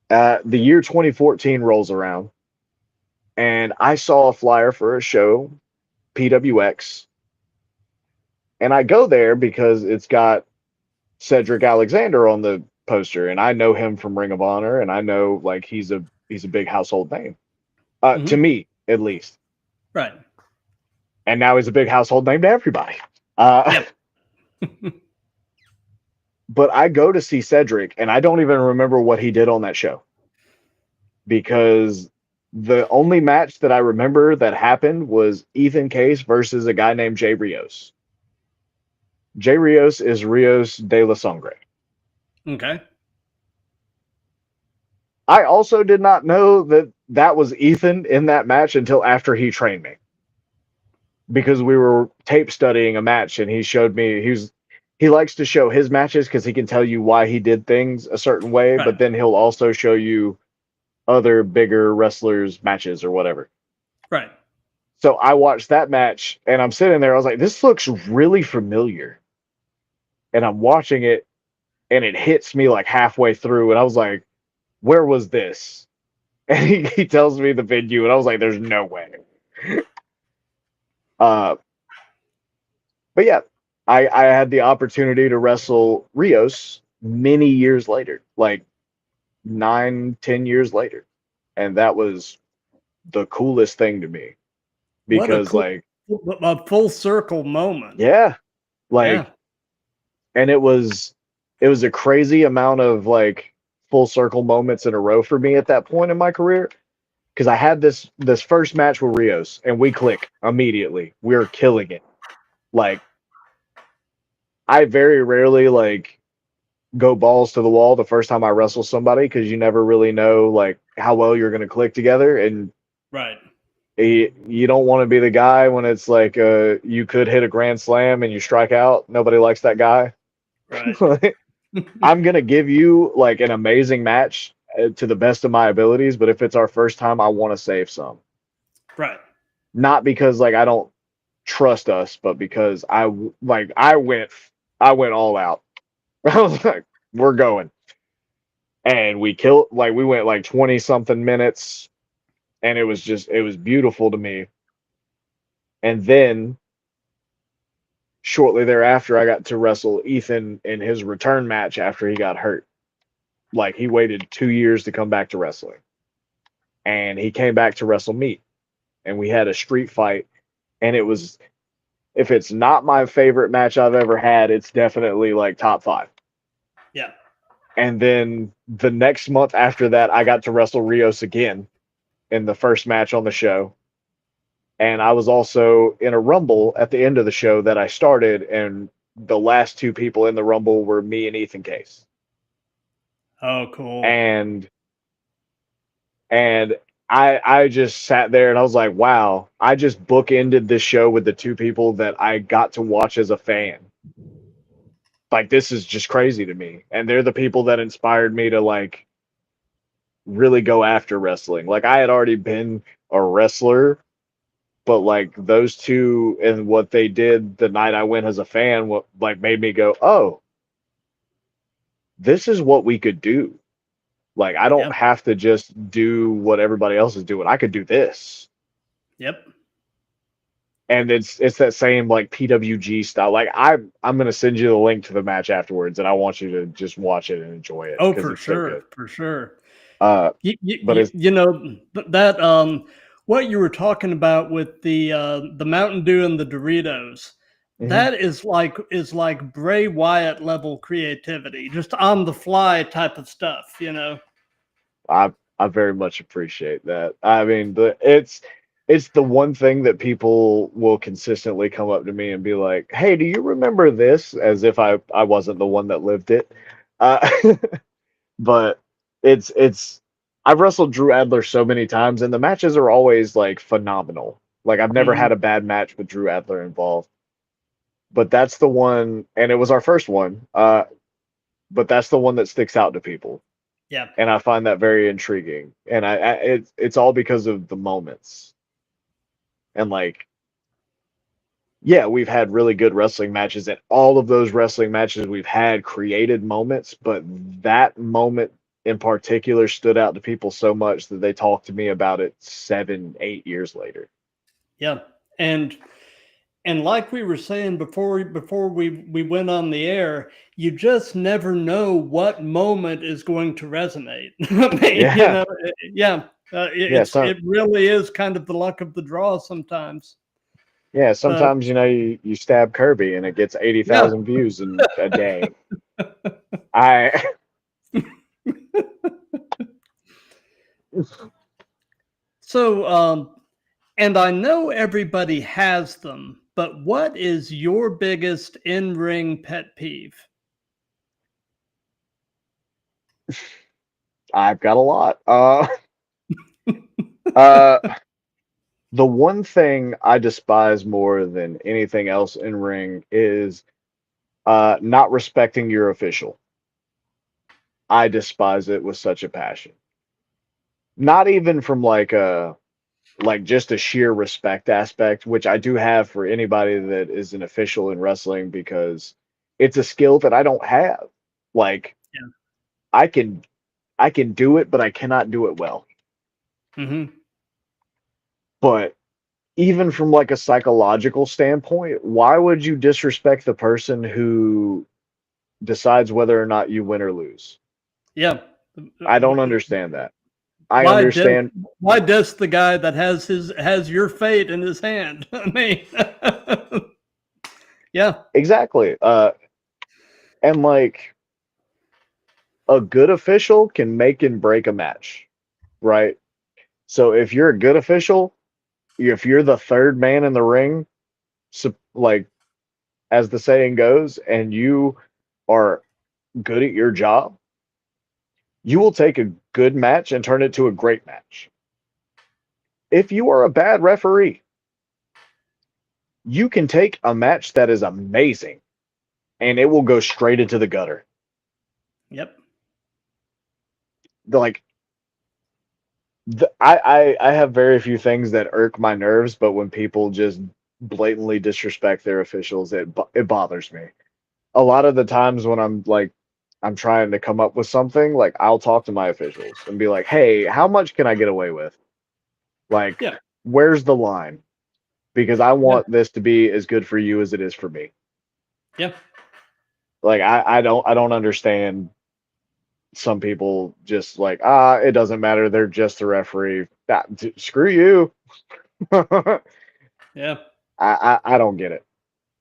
The year 2014 rolls around, and I saw a flyer for a show, PWX, and I go there because it's got Cedric Alexander on the poster, and I know him from Ring of Honor, and I know like he's a big household name, to Mm-hmm. me at least. Right. And now he's a big household name to everybody. Yep. But I go to see Cedric, and I don't even remember what he did on that show because the only match that I remember that happened was Ethan Case versus a guy named Jay Rios. Jay Rios is Rios de la Sangre. Okay. I also did not know that that was Ethan in that match until after he trained me, because we were tape studying a match, and he showed me he likes to show his matches because he can tell you why he did things a certain way, Right. but then he'll also show you other bigger wrestlers' matches or whatever. Right. So I watched that match, and I'm sitting there. I was like, this looks really familiar. And I'm watching it, and it hits me like halfway through, and I was like, where was this? And he tells me the venue, and I was like, there's no way. But yeah, I had the opportunity to wrestle Rios many years later, like 9, 10 years later. And that was the coolest thing to me What a because cool, a full circle moment. yeah, like, Yeah. and it was a crazy amount of like full circle moments in a row for me at that point in my career. Because I had this first match with Rios, and we click immediately. We're killing it. Like, I very rarely like go balls to the wall the first time I wrestle somebody because you never really know like how well you're going to click together, and Right. you don't want to be the guy when it's like you could hit a grand slam and you strike out. Nobody likes that guy. Right. I'm gonna give you like an amazing match to the best of my abilities, but if it's our first time, I want to save some. Right. Not because like I don't trust us, but because I went all out. I was like, we're going. And we went like 20 something minutes, and it was beautiful to me. And then shortly thereafter I got to wrestle Ethan in his return match after he got hurt. Like he waited 2 years to come back to wrestling. And he came back to wrestle me. And we had a street fight. And it was, if it's not my favorite match I've ever had, it's definitely like top 5. Yeah. And then the next month after that, I got to wrestle Rios again in the first match on the show. And I was also in a Rumble at the end of the show that I started, and the last 2 people in the Rumble were me and Ethan Case. Oh, cool. And I just sat there and I was like, wow, I just bookended this show with the two people that I got to watch as a fan. Like, this is just crazy to me. And they're the people that inspired me to like really go after wrestling. Like, I had already been a wrestler, but like those two and what they did the night I went as a fan, what like made me go, oh, this is what we could do. Like, I don't Yeah. have to just do what everybody else is doing. I could do this. Yep. And it's that same like PWG style. Like, I'm gonna send you the link to the match afterwards, and I want you to just watch it and enjoy it Oh, because for it's so good. sure, for sure. But it's You know that what you were talking about with the Mountain Dew and the Doritos, mhm. that is like Bray Wyatt level creativity, just on the fly type of stuff, you know. I very much appreciate that. I mean, it's the one thing that people will consistently come up to me and be like, "Hey, do you remember this?" As if I wasn't the one that lived it. Uh, but it's I've wrestled Drew Adler so many times, and the matches are always like phenomenal. Like, I've never Mhm. had a bad match with Drew Adler involved. But that's the one, and it was our first one. But that's the one that sticks out to people, Yeah. and I find that very intriguing. And it's all because of the moments. And like, yeah, we've had really good wrestling matches, and all of those wrestling matches we've had created moments, but that moment in particular stood out to people so much that they talked to me about it 7, 8 years later. Yeah. And like we were saying before we went on the air, you just never know what moment is going to resonate. I mean, you Yeah, know, yeah, yeah, so it really is kind of the luck of the draw sometimes. yeah. Uh, Sometimes you stab Kirby and it gets eighty yeah. thousand views in a day. I So, and I know everybody has them, but what is your biggest in-ring pet peeve? I've got a lot. Uh, the one thing I despise more than anything else in ring is not respecting your official. I despise it with such a passion. Not even from like just a sheer respect aspect, which I do have for anybody that is an official in wrestling because it's a skill that I don't have. Like, Yeah. I can I can do it, but I cannot do it well. Hmm. But even from like a psychological standpoint, why would you disrespect the person who decides whether or not you win or lose? Yeah. I don't understand that. I Why does understand the guy that has your fate in his hand? I mean, yeah, exactly. And like, a good official can make and break a match, right? So if you're a good official, if you're the third man in the ring, so, like as the saying goes, and you are good at your job, you will take a good match and turn it to a great match. If you are a bad referee, you can take a match that is amazing and it will go straight into the gutter. yep, Like, I have very few things that irk my nerves, but when people just blatantly disrespect their officials, it bothers me. A lot of the times when I'm trying to come up with something, like, I'll talk to my officials and be like, "Hey, how much can I get away with? Like, yeah, where's the line? Because I yeah, want this to be as good for you as it is for me." yeah, Like, I don't understand some people just like, it doesn't matter. They're just a referee. Screw you. yeah, I don't get it.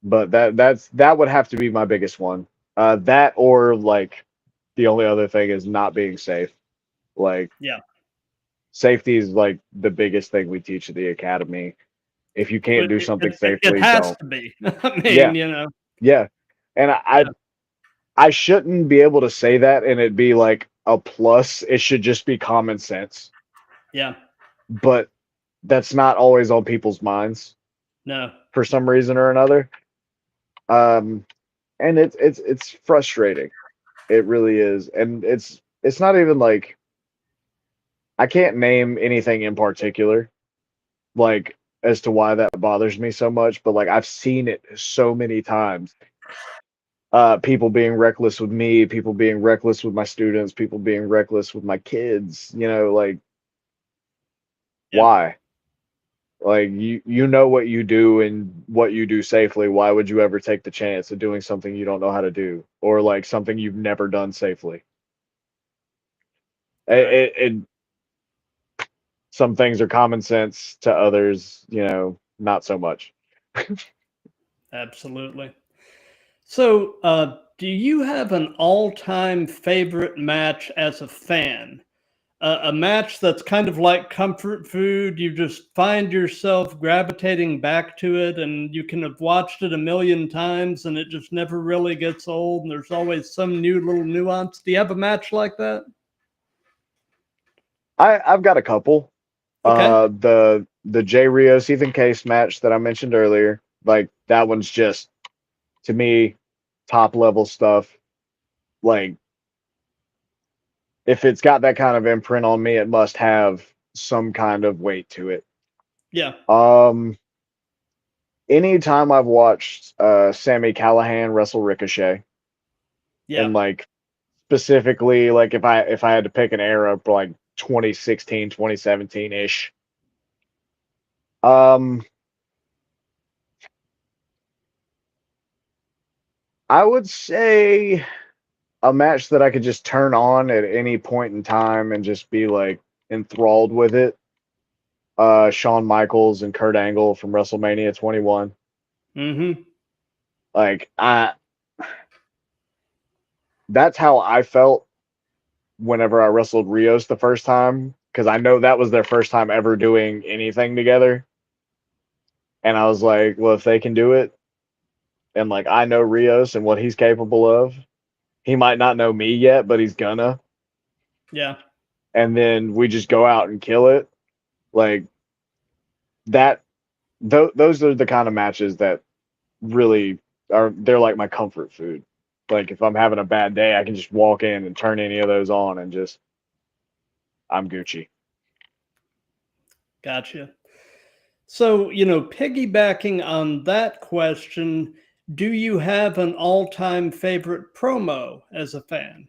But that would have to be my biggest one. That or like the only other thing is not being safe. Like, yeah. safety is like the biggest thing we teach at the academy. If you can't do something It safely, has don't. to be. I Yeah, mean, you know, yeah. And yeah, I shouldn't be able to say that and it'd be like a plus. It should just be common sense. yeah, but that's not always on people's minds No. for some reason or another. And it's frustrating. It really is. And it's not even like I can't name anything in particular, like as to why that bothers me so much, but like I've seen it so many times. People being reckless with me, people being reckless with my students, people being reckless with my kids, like Yeah. why? Like you know what you do and what you do safely. Why would you ever take the chance of doing something you don't know how to do or like something you've never done safely? Right. It some things are common sense to others, not so much. Absolutely. So, do you have an all-time favorite match as a fan? A match that's kind of like comfort food. You just find yourself gravitating back to it, and you can have watched it a million times, and it just never really gets old. And there's always some new little nuance. Do you have a match like that? I've got a couple. Okay. The Jay Rios Ethan Case match that I mentioned earlier, like that one's just to me top level stuff. Like if it's got that kind of imprint on me, it must have some kind of weight to it. Yeah. Um, anytime I've watched Sammy Callahan wrestle Ricochet, Yeah. and like specifically like if I had to pick an era like 2016, 2017 ish. Um, I would say a match that I could just turn on at any point in time and just be like enthralled with it. Shawn Michaels and Kurt Angle from WrestleMania 21. Mm-hmm. Like that's how I felt whenever I wrestled Rios the first time because I know that was their first time ever doing anything together. And I was like, well, if they can do it, and like I know Rios and what he's capable of, he might not know me yet, but he's gonna. Yeah. And then we just go out and kill it. Like that. Those are the kind of matches that really they're like my comfort food. Like if I'm having a bad day, I can just walk in and turn any of those on and just I'm Gucci. Gotcha. So, piggybacking on that question, do you have an all-time favorite promo as a fan?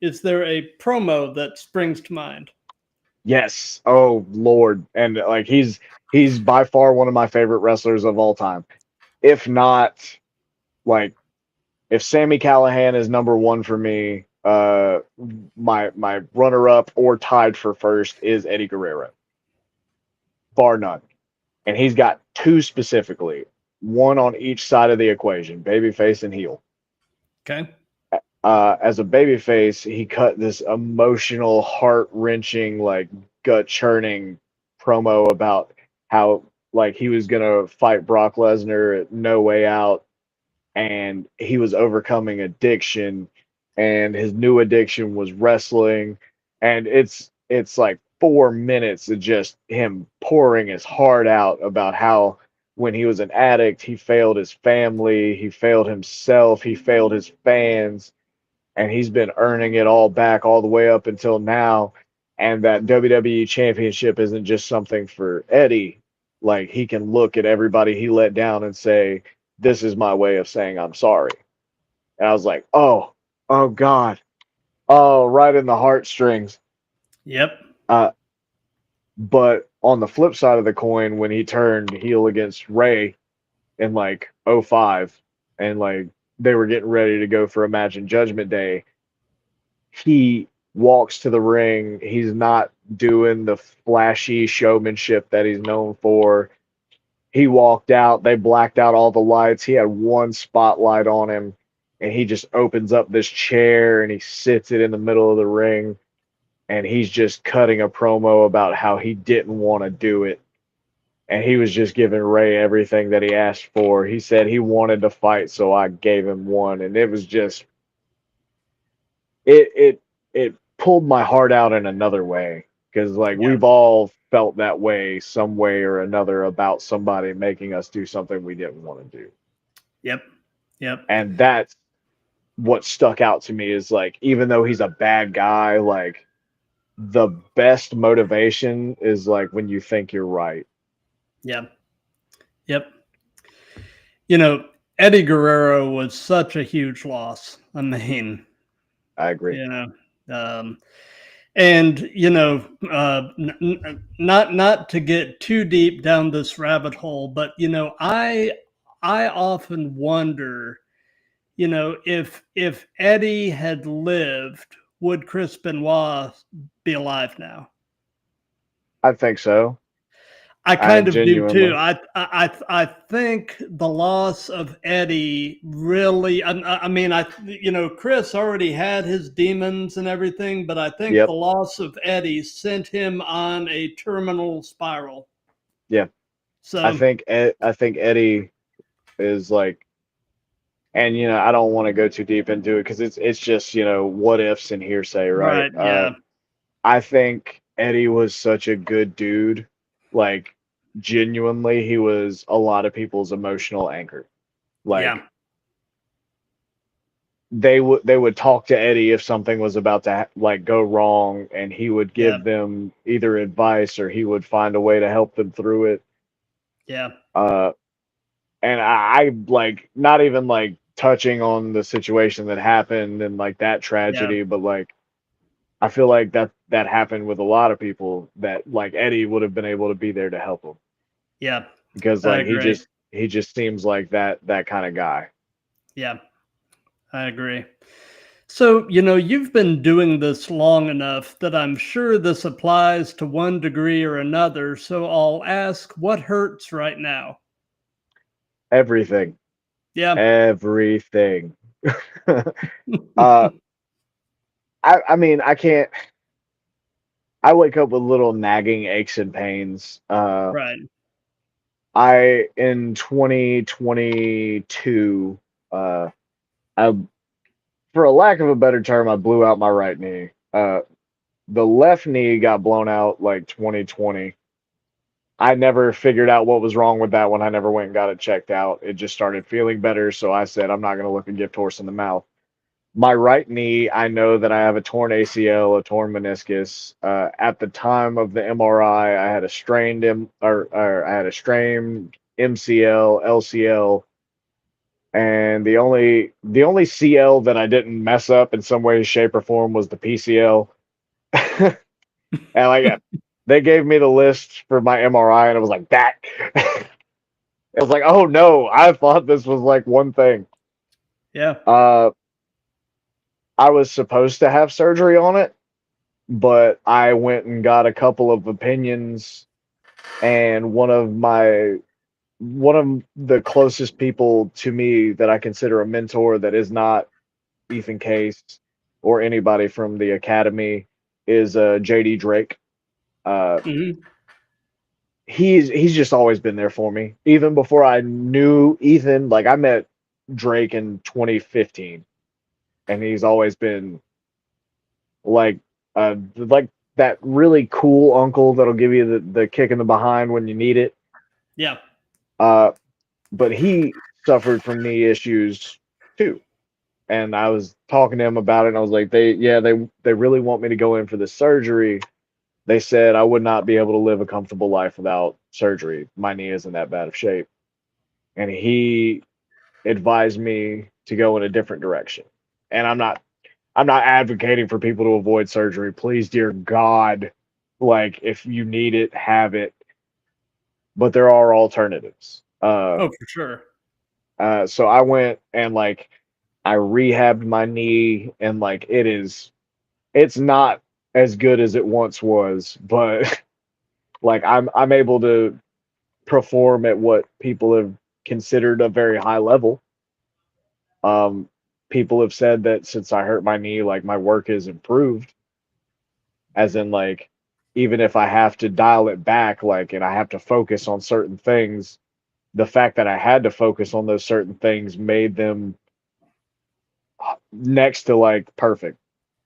Is there a promo that springs to mind? Yes. Oh Lord. And like he's by far one of my favorite wrestlers of all time. If not like if Sammy Callahan is number one for me, my runner up or tied for first is Eddie Guerrero. Bar none. And he's got two specifically, one on each side of the equation, babyface and heel. Okay. As a babyface, he cut this emotional, heart wrenching, like gut churning promo about how like he was gonna fight Brock Lesnar at No Way Out, and he was overcoming addiction, and his new addiction was wrestling, and it's like 4 minutes of just him pouring his heart out about how when he was an addict, he failed his family, he failed himself, he failed his fans, and he's been earning it all back all the way up until now. And that WWE championship isn't just something for Eddie. Like he can look at everybody he let down and say, this is my way of saying I'm sorry. And I was like, oh God. Oh, right in the heartstrings. Yep. Uh, but on the flip side of the coin, when he turned heel against Ray in like '05, and like they were getting ready to go for a match in Judgment Day, he walks to the ring. He's not doing the flashy showmanship that he's known for. He walked out. They blacked out all the lights. He had one spotlight on him, and he just opens up this chair and he sits it in the middle of the ring. And he's just cutting a promo about how he didn't want to do it. And he was just giving Ray everything that he asked for. He said he wanted to fight, so I gave him one. And it was just it pulled my heart out in another way because like Yeah. we've all felt that way some way or another about somebody making us do something we didn't want to do. Yep. Yep. And that's what stuck out to me is like, even though he's a bad guy, like the best motivation is like when you think you're right. Yep. Yep. You know, Eddie Guerrero was such a huge loss. I mean, I agree. you know, and you know, not to get too deep down this rabbit hole, but you know, I often wonder, you know, if Eddie had lived, would Chris Benoit be alive now? I think so. I I kind of do too. genuinely. I think the loss of Eddie really. I mean, you know, Chris already had his demons and everything, but I think the Yep. loss of Eddie sent him on a terminal spiral. Yeah. So I think Eddie is like, and you know, I don't want to go too deep into it because it's just, you know, what ifs and hearsay, right? right, yeah, I think Eddie was such a good dude. Like, genuinely, he was a lot of people's emotional anchor. yeah, Like, they would talk to Eddie if something was about to like go wrong, and he would yeah, give them either advice or he would find a way to help them through it. yeah, Uh, and I like not even like touching on the situation that happened and like that yeah, tragedy, but like I feel like that happened with a lot of people that like Eddie would have been able to be there to help them yeah. because I like agree. he just seems like that kind of guy. Yeah, I agree. So, you know, you've been doing this long enough that I'm sure this applies to one degree or another. So I'll ask, what hurts right now? Everything, Yeah. everything. I mean I can't. I wake up with little nagging aches and pains. Right. I in 2022, uh, I for a lack of a better term, I blew out my right knee. The left knee got blown out like 2020. I never figured out what was wrong with that one. I never went and got it checked out. It just started feeling better, so I said I'm not going to look a gift horse in the mouth. My right knee, I know that I have a torn ACL, a torn meniscus. At the time of the MRI, I had a or I had a strained MCL, LCL, and the only CL that I didn't mess up in some way, shape, or form was the PCL. And like they gave me the list for my MRI, and it was like that. It was like, oh no, I thought this was like one thing. Yeah. Uh, I was supposed to have surgery on it, but I went and got a couple of opinions, and one of the closest people to me that I consider a mentor that is not Ethan Case or anybody from the academy is JD Drake. Uh, Hmm. he's just always been there for me. Even before I knew Ethan, like I met Drake in 2015, and he's always been like that really cool uncle that'll give you the kick in the behind when you need it. Yeah. Uh, but he suffered from knee issues too. And I was talking to him about it, and I was like, they really want me to go in for this surgery. They said I would not be able to live a comfortable life without surgery. My knee isn't that bad of shape. And he advised me to go in a different direction. And I'm not advocating for people to avoid surgery. Please, dear God, like if you need it, have it. But there are alternatives. Oh, for sure. So I went and like I rehabbed my knee, and like it's not as good as it once was, but like I'm able to perform at what people have considered a very high level. Um, People have said that since I hurt my knee, like my work has improved, as in like even if I have to dial it back, like and I have to focus on certain things, the fact that I had to focus on those certain things made them next to like perfect.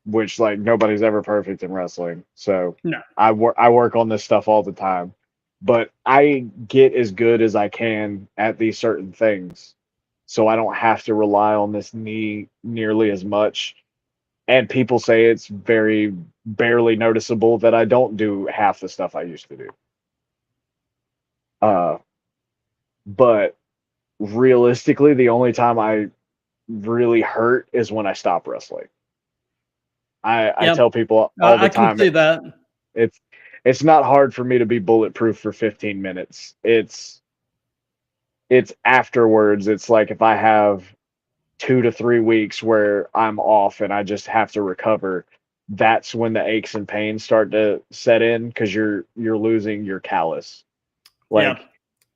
which like nobody's ever perfect in wrestling. So No. I work on this stuff all the time, but I get as good as I can at these certain things, so I don't have to rely on this knee nearly as much. And people say it's very barely noticeable that I don't do half the stuff I used to do. But realistically, the only time I really hurt is when I stop wrestling. I Yeah, tell people all the I can time see that. it's it's not hard for me to be bulletproof for 15 minutes. It's afterwards. It's like if I have 2 to 3 weeks where I'm off and I just have to recover, that's when the aches and pains start to set in because you're losing your callus. Yeah. Like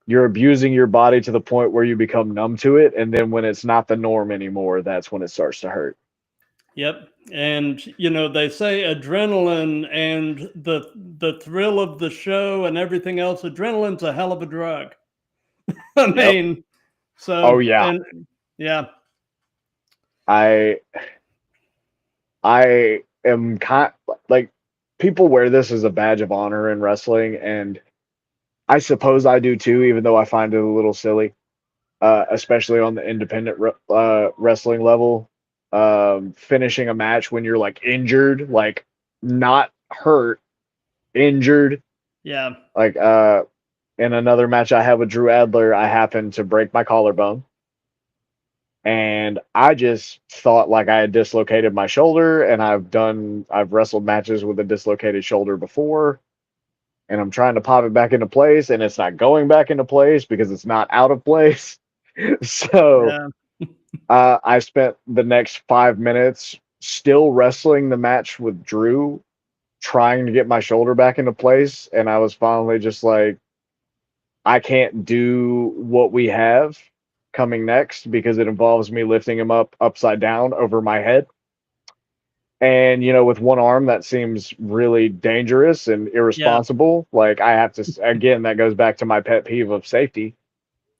you're abusing your body to the point where you become numb to it, and then when it's not the norm anymore, that's when it starts to hurt. Yep. And they say adrenaline and the thrill of the show and everything else, adrenaline's a hell of a drug. I Yep. mean, Oh so yeah. and yeah. I I am kind like people wear this as a badge of honor in wrestling, and I suppose I do too, even though I find it a little silly, especially on the independent wrestling level. Finishing a match when you're like injured, like not hurt, injured. Yeah. Like in another match I had with Drew Adler, I happened to break my collarbone. And I just thought like I had dislocated my shoulder, and I've wrestled matches with a dislocated shoulder before, and I'm trying to pop it back into place, and it's not going back into place because it's not out of place. So Yeah. I spent the next 5 minutes still wrestling the match with Drew, trying to get my shoulder back into place, and I was finally just like, I can't do what we have coming next because it involves me lifting him up upside down over my head. And with one arm, that seems really dangerous and Yeah. irresponsible. Like I have to, again, that goes back to my pet peeve of safety.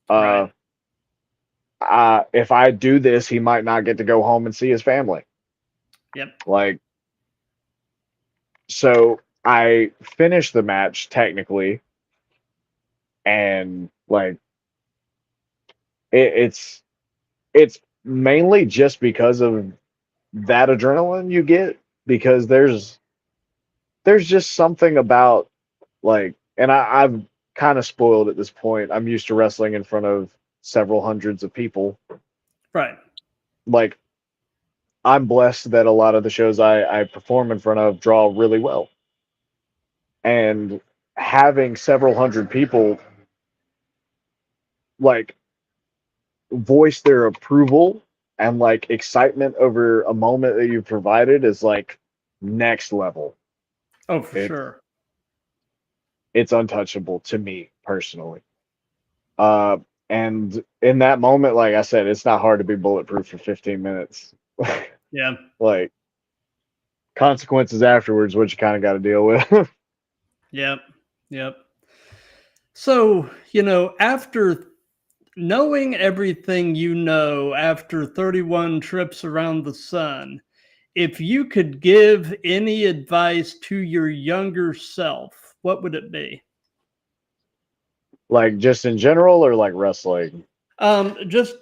Uh, Right. if I do this, he might not get to go home and see his family. Yep. Like, so I finished the match technically, and like it's mainly just because of that adrenaline you get, because there's just something about like, and I've kind of spoiled at this point. I'm used to wrestling in front of several hundreds of people. Right. Like I'm blessed that a lot of the shows I perform in front of draw really well. And having several hundred people like voice their approval and like excitement over a moment that you provided is like next level. Oh, for It's sure. it's untouchable to me personally. Uh, and in that moment, like I said, it's not hard to be bulletproof for 15 minutes. Yeah. Like consequences afterwards, what you kind of got to deal with. Yep. Yep. So, after knowing everything after 31 trips around the sun, if you could give any advice to your younger self, what would it be? Like just in general, or like wrestling. Just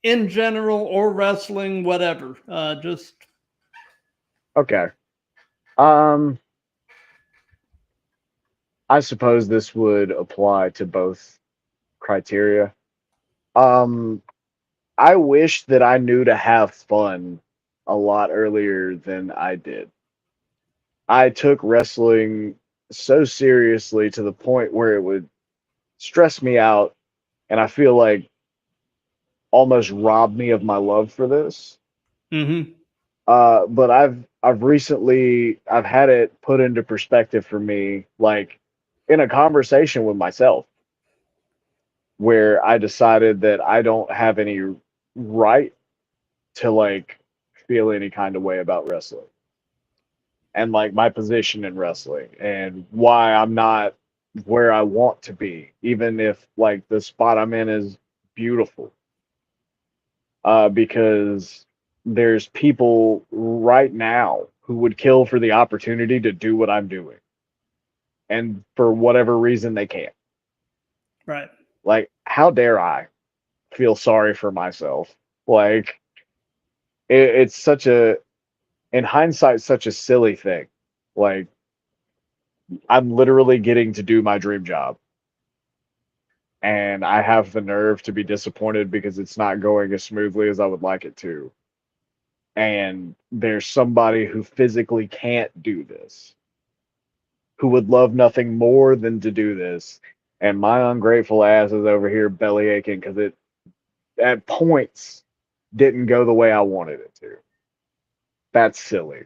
in general or wrestling, whatever. Just Okay. Um, I suppose this would apply to both criteria. Um, I wish that I knew to have fun a lot earlier than I did. I took wrestling so seriously to the point where it would stress me out, and I feel like almost robbed me of my love for this. mm-hmm. But I've had it put into perspective for me, like in a conversation with myself, where I decided that I don't have any right to like feel any kind of way about wrestling, and like my position in wrestling and why I'm not where I want to be, even if like the spot I'm in is beautiful. Because there's people right now who would kill for the opportunity to do what I'm doing. And for whatever reason, they can't. Right. Like, how dare I feel sorry for myself? Like, it's such a, in hindsight, such a silly thing. Like, I'm literally getting to do my dream job. And I have the nerve to be disappointed because it's not going as smoothly as I would like it to. And there's somebody who physically can't do this, who would love nothing more than to do this. And my ungrateful ass is over here belly aching because it, at points, didn't go the way I wanted it to. That's silly.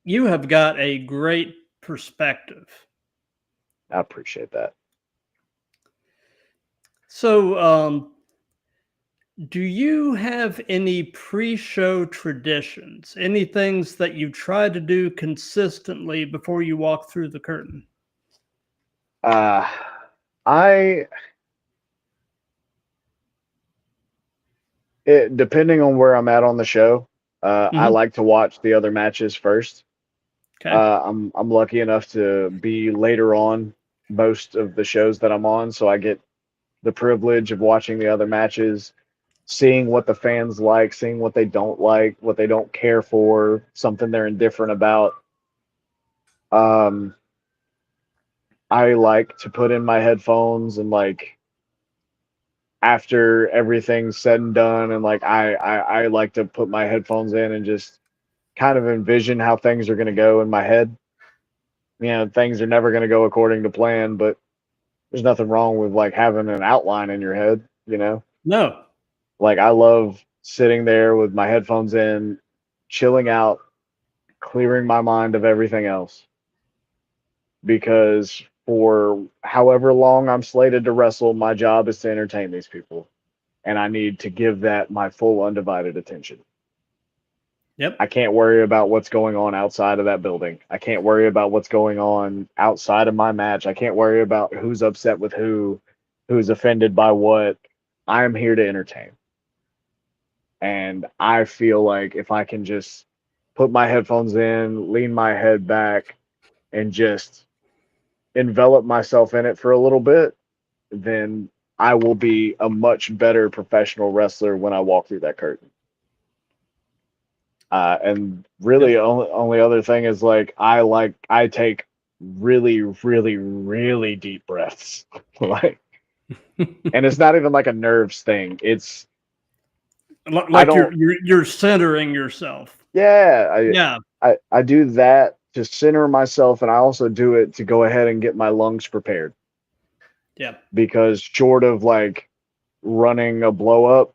You have got a great perspective. I appreciate that. So, do you have any pre-show traditions? Any things that you try to do consistently before you walk through the curtain? I it depending on where I'm at on the show, I Mhm. like to watch the other matches first. Okay. I'm lucky enough to be later on most of the shows that I'm on, so I get the privilege of watching the other matches, seeing what the fans like, seeing what they don't like, what they don't care for, something they're indifferent about. Um, I like to put in my headphones and like after everything's said and done, and like I like to put my headphones in and just kind of envision how things are going to go in my head. You know, things are never going to go according to plan, but there's nothing wrong with like having an outline in your head, you know? No. Like I love sitting there with my headphones in, chilling out, clearing my mind of everything else. Because for however long I'm slated to wrestle, my job is to entertain these people. And I need to give that my full undivided attention. Yep. I can't worry about what's going on outside of that building. I can't worry about what's going on outside of my match. I can't worry about who's upset with who's offended by what. I'm here to entertain. And I feel like if I can just put my headphones in, lean my head back, and just envelop myself in it for a little bit, then I will be a much better professional wrestler when I walk through that curtain. And really, Yep. only other thing is I take really, really, really deep breaths, like, and it's not even like a nerves thing. It's I Like don't, you're centering yourself. yeah, Yeah. I do that to center myself, and I also do it to go ahead and get my lungs prepared Yeah. because short of like running a blow up,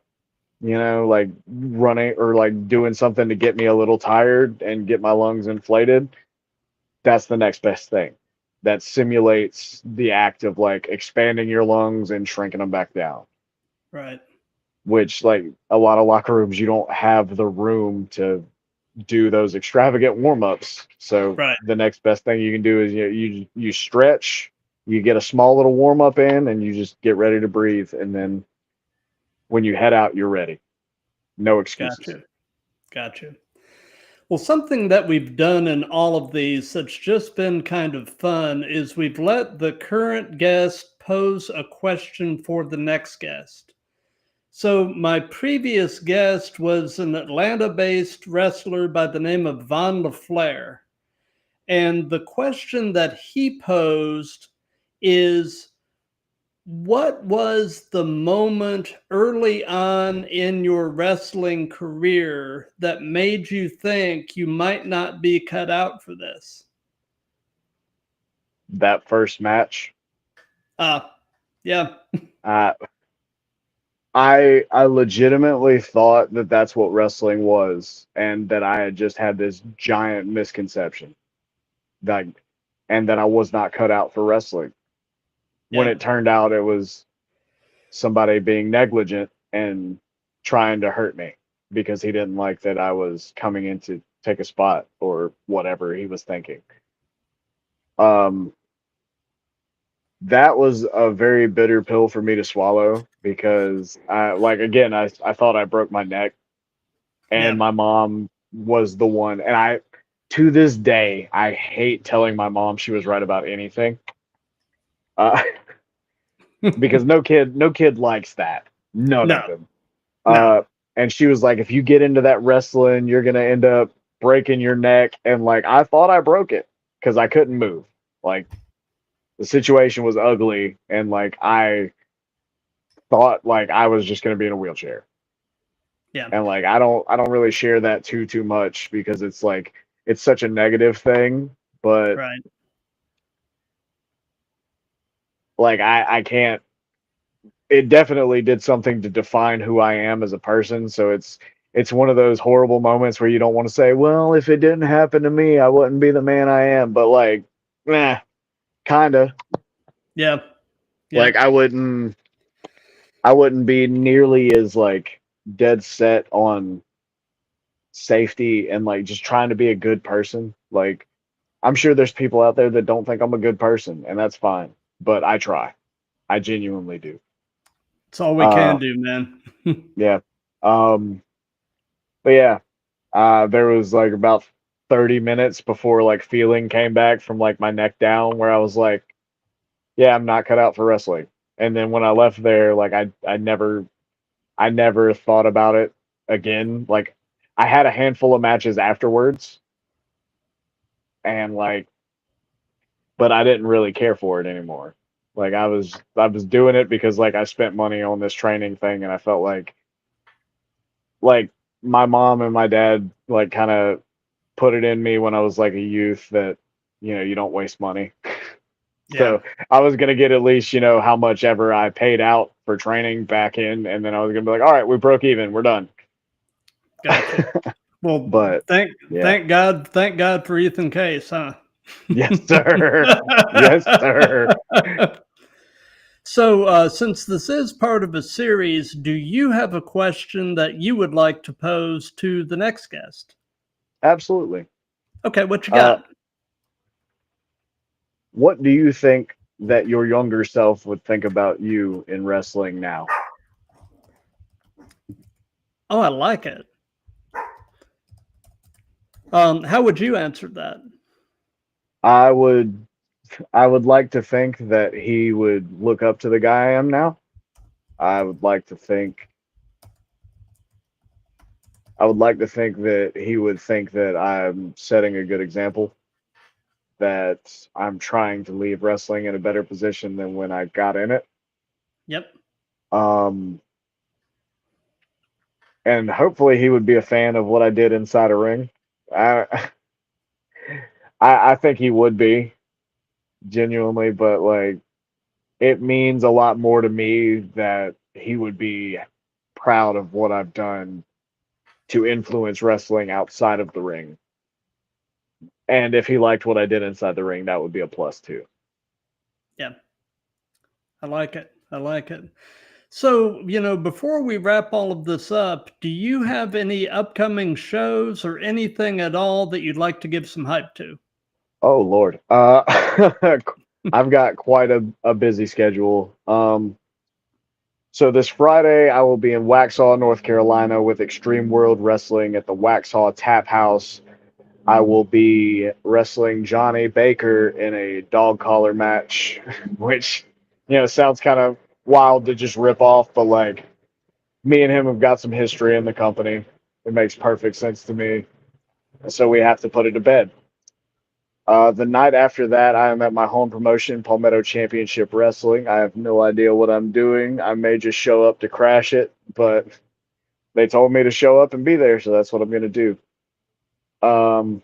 you know, like running or like doing something to get me a little tired and get my lungs inflated, that's the next best thing. That simulates the act of like expanding your lungs and shrinking them back down, Right. which like a lot of locker rooms, you don't have the room to do those extravagant warm-ups. So Right. the next best thing you can do is you stretch, you get a small little warm-up in, and you just get ready to breathe. And then when you head out, you're ready. No excuses. Gotcha. Gotcha. Well, something that we've done in all of these that's just been kind of fun is we've let the current guest pose a question for the next guest. So, my previous guest was an Atlanta based wrestler by the name of Von LaFleur. And the question that he posed is, what was the moment early on in your wrestling career that made you think you might not be cut out for this? That first match, Yeah. uh, I legitimately thought that that's what wrestling was, and that I had just had this giant misconception that, and that I was not cut out for wrestling. When Yeah. it turned out it was somebody being negligent and trying to hurt me because he didn't like that I was coming in to take a spot or whatever he was thinking. Um, that was a very bitter pill for me to swallow because I thought I broke my neck, and Yeah. my mom was the one, and to this day I hate telling my mom she was right about anything. Uh, because no kid likes that. None No. of them. No. Uh, and she was like, if you get into that wrestling, you're gonna end up breaking your neck. And like, I thought I broke it because I couldn't move. Like, the situation was ugly, and like I thought like I was just gonna be in a wheelchair. Yeah. And like I don't really share that too much because it's like it's such a negative thing. But Right. like I can't, it definitely did something to define who I am as a person. So it's one of those horrible moments where you don't want to say, well, if it didn't happen to me, I wouldn't be the man I am. But like, nah, kinda. Yeah. Yeah. Like I wouldn't be nearly as like dead set on safety and like just trying to be a good person. Like I'm sure there's people out there that don't think I'm a good person, and that's fine. But I try. I genuinely do. It's all we Uh can do, man. yeah. Um but yeah, there was like about 30 minutes before like feeling came back from like my neck down where I was like, yeah, I'm not cut out for wrestling. And then when I left there, like I never thought about it again. Like I had a handful of matches afterwards, and like but I didn't really care for it anymore. Like I was doing it because like I spent money on this training thing, and I felt like my mom and my dad like kind of put it in me when I was like a youth that you don't waste money. Yeah. So I was gonna get at least how much ever I paid out for training back in, and then I was gonna be like, all right, we broke even, we're done. Gotcha. Well, But thank yeah, thank God, thank God for Ethan Case, huh? yes sir, yes sir. So, since this is part of a series, do you have a question that you would like to pose to the next guest? Absolutely. Okay, what you Uh, got? what do you think that your younger self would think about you in wrestling now? Oh, I like it. How would you answer that? I would I would like to think that he would look up to the guy I am now. I would like to think I would like to think that he would think that I'm setting a good example, that I'm trying to leave wrestling in a better position than when I got in it. Yep. Um, and hopefully he would be a fan of what I did inside a ring. I I think he would be genuinely, but like it means a lot more to me that he would be proud of what I've done to influence wrestling outside of the ring. And if he liked what I did inside the ring, that would be a plus too. Yeah. I like it. I like it. So, before we wrap all of this up, do you have any upcoming shows or anything at all that you'd like to give some hype to? Oh Lord. I've got quite a busy schedule. So this Friday I will be in Waxhaw, North Carolina with Extreme World Wrestling at the Waxhaw Tap House. I will be wrestling Johnny Baker in a dog collar match, which sounds kind of wild to just rip off, but like me and him have got some history in the company. It makes perfect sense to me. So we have to put it to bed. The night after that, I am at my home promotion, Palmetto Championship Wrestling. I have no idea what I'm doing. I may just show up to crash it, but they told me to show up and be there, so that's what I'm going to do. Um,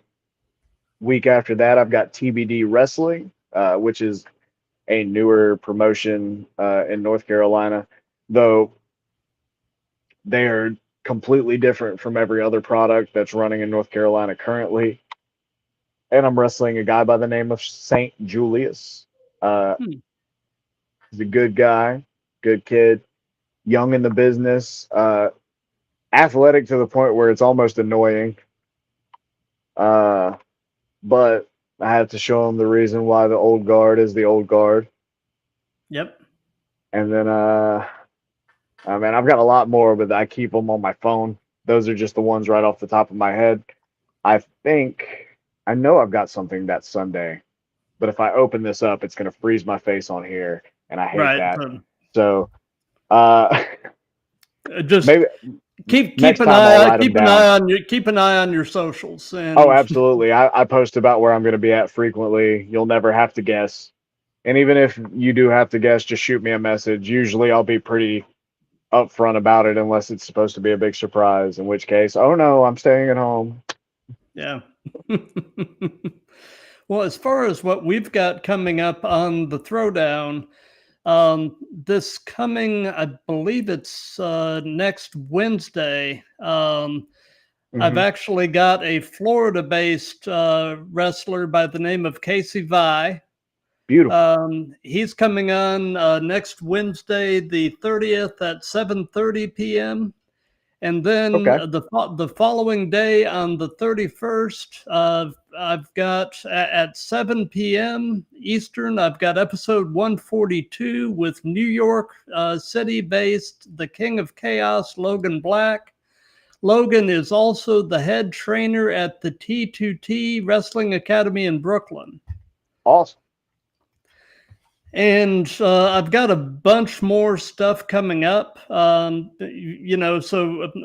Week after that, I've got TBD Wrestling, which is a newer promotion in North Carolina, though they are completely different from every other product that's running in North Carolina currently. And I'm wrestling a guy by the name of Saint Julius. Uh, Hmm. he's a good guy, good kid, young in the business, athletic to the point where it's almost annoying. But I have to show him the reason why the old guard is the old guard. Yep. And then, I mean, I've got a lot more, but I keep them on my phone. Those are just the ones right off the top of my head. I know I've got something that Sunday, but if I open this up, it's going to freeze my face on here, and I hate Right. that. So, uh, Just maybe keep next an time I'll eye write them keep an down. eye on your socials. And Oh, absolutely. I post about where I'm going to be at frequently. You'll never have to guess. And even if you do have to guess, just shoot me a message. Usually I'll be pretty upfront about it unless it's supposed to be a big surprise, in which case, oh no, I'm staying at home. Yeah. Well, as far as what we've got coming up on the Throwdown, this coming, I believe it's next Wednesday. I've actually got a Florida-based wrestler by the name of Casey Vi. Beautiful. He's coming on next Wednesday, the 30th at 7:30 p.m. And then Okay. the following day on the 31st, I've got at 7 p.m. Eastern, I've got episode 142 with New York City-based The King of Chaos, Logan Black. Logan is also the head trainer at the T2T Wrestling Academy in Brooklyn. Awesome. And I've got a bunch more stuff coming up. So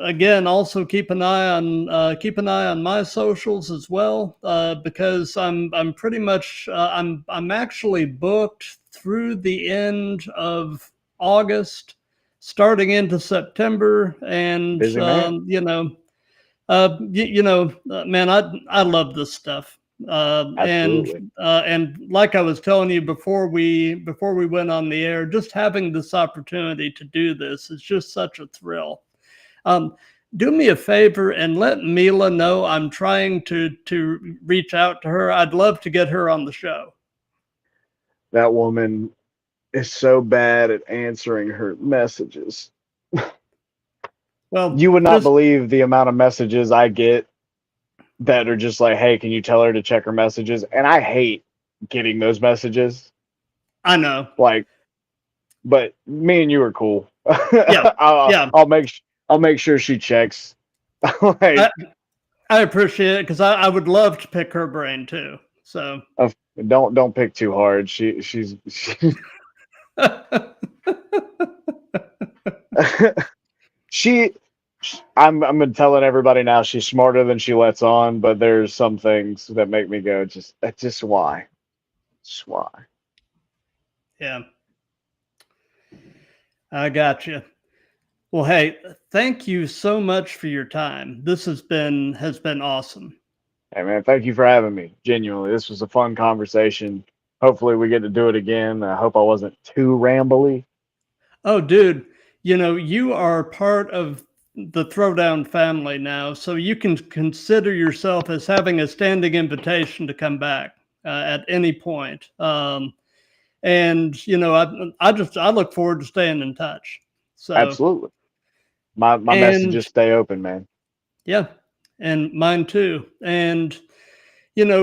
again, also keep an eye on my socials as well, because I'm pretty much I'm actually booked through the end of August, starting into September, and Busy man. man, I love this stuff. Absolutely. And like I was telling you before we went on the air, just having this opportunity to do this is just such a thrill. Do me a favor and let Mila know I'm trying to reach out to her. I'd love to get her on the show. That woman is so bad at answering her messages. Well, You would not believe the amount of messages I get that are just like, hey, can you tell her to check her messages? And I hate getting those messages. I know. Like, but me and you are cool. Yeah. I'll make sure she checks. I appreciate it because I would love to pick her brain too. So don't pick too hard. She's I'm telling everybody now she's smarter than she lets on, but there's some things that make me go, just why? Just why? Yeah. I got you. Well, hey, thank you so much for your time. This has been awesome. Hey man, thank you for having me. Genuinely, this was a fun conversation. Hopefully we get to do it again. I hope I wasn't too rambly. Oh, dude, you are part of the Throwdown family now, so you can consider yourself as having a standing invitation to come back at any point. And I look forward to staying in touch. So Absolutely. My messages stay open, man. Yeah, and mine too. And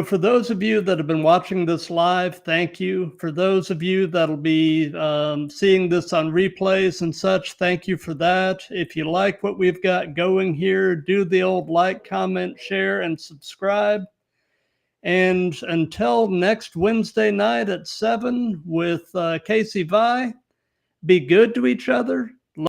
for those of you that have been watching this live, thank you. For those of you that'll be seeing this on replays and such, thank you for that. If you like what we've got going here, do the old like, comment, share, and subscribe. And until next Wednesday night at 7 with Casey Vi, be good to each other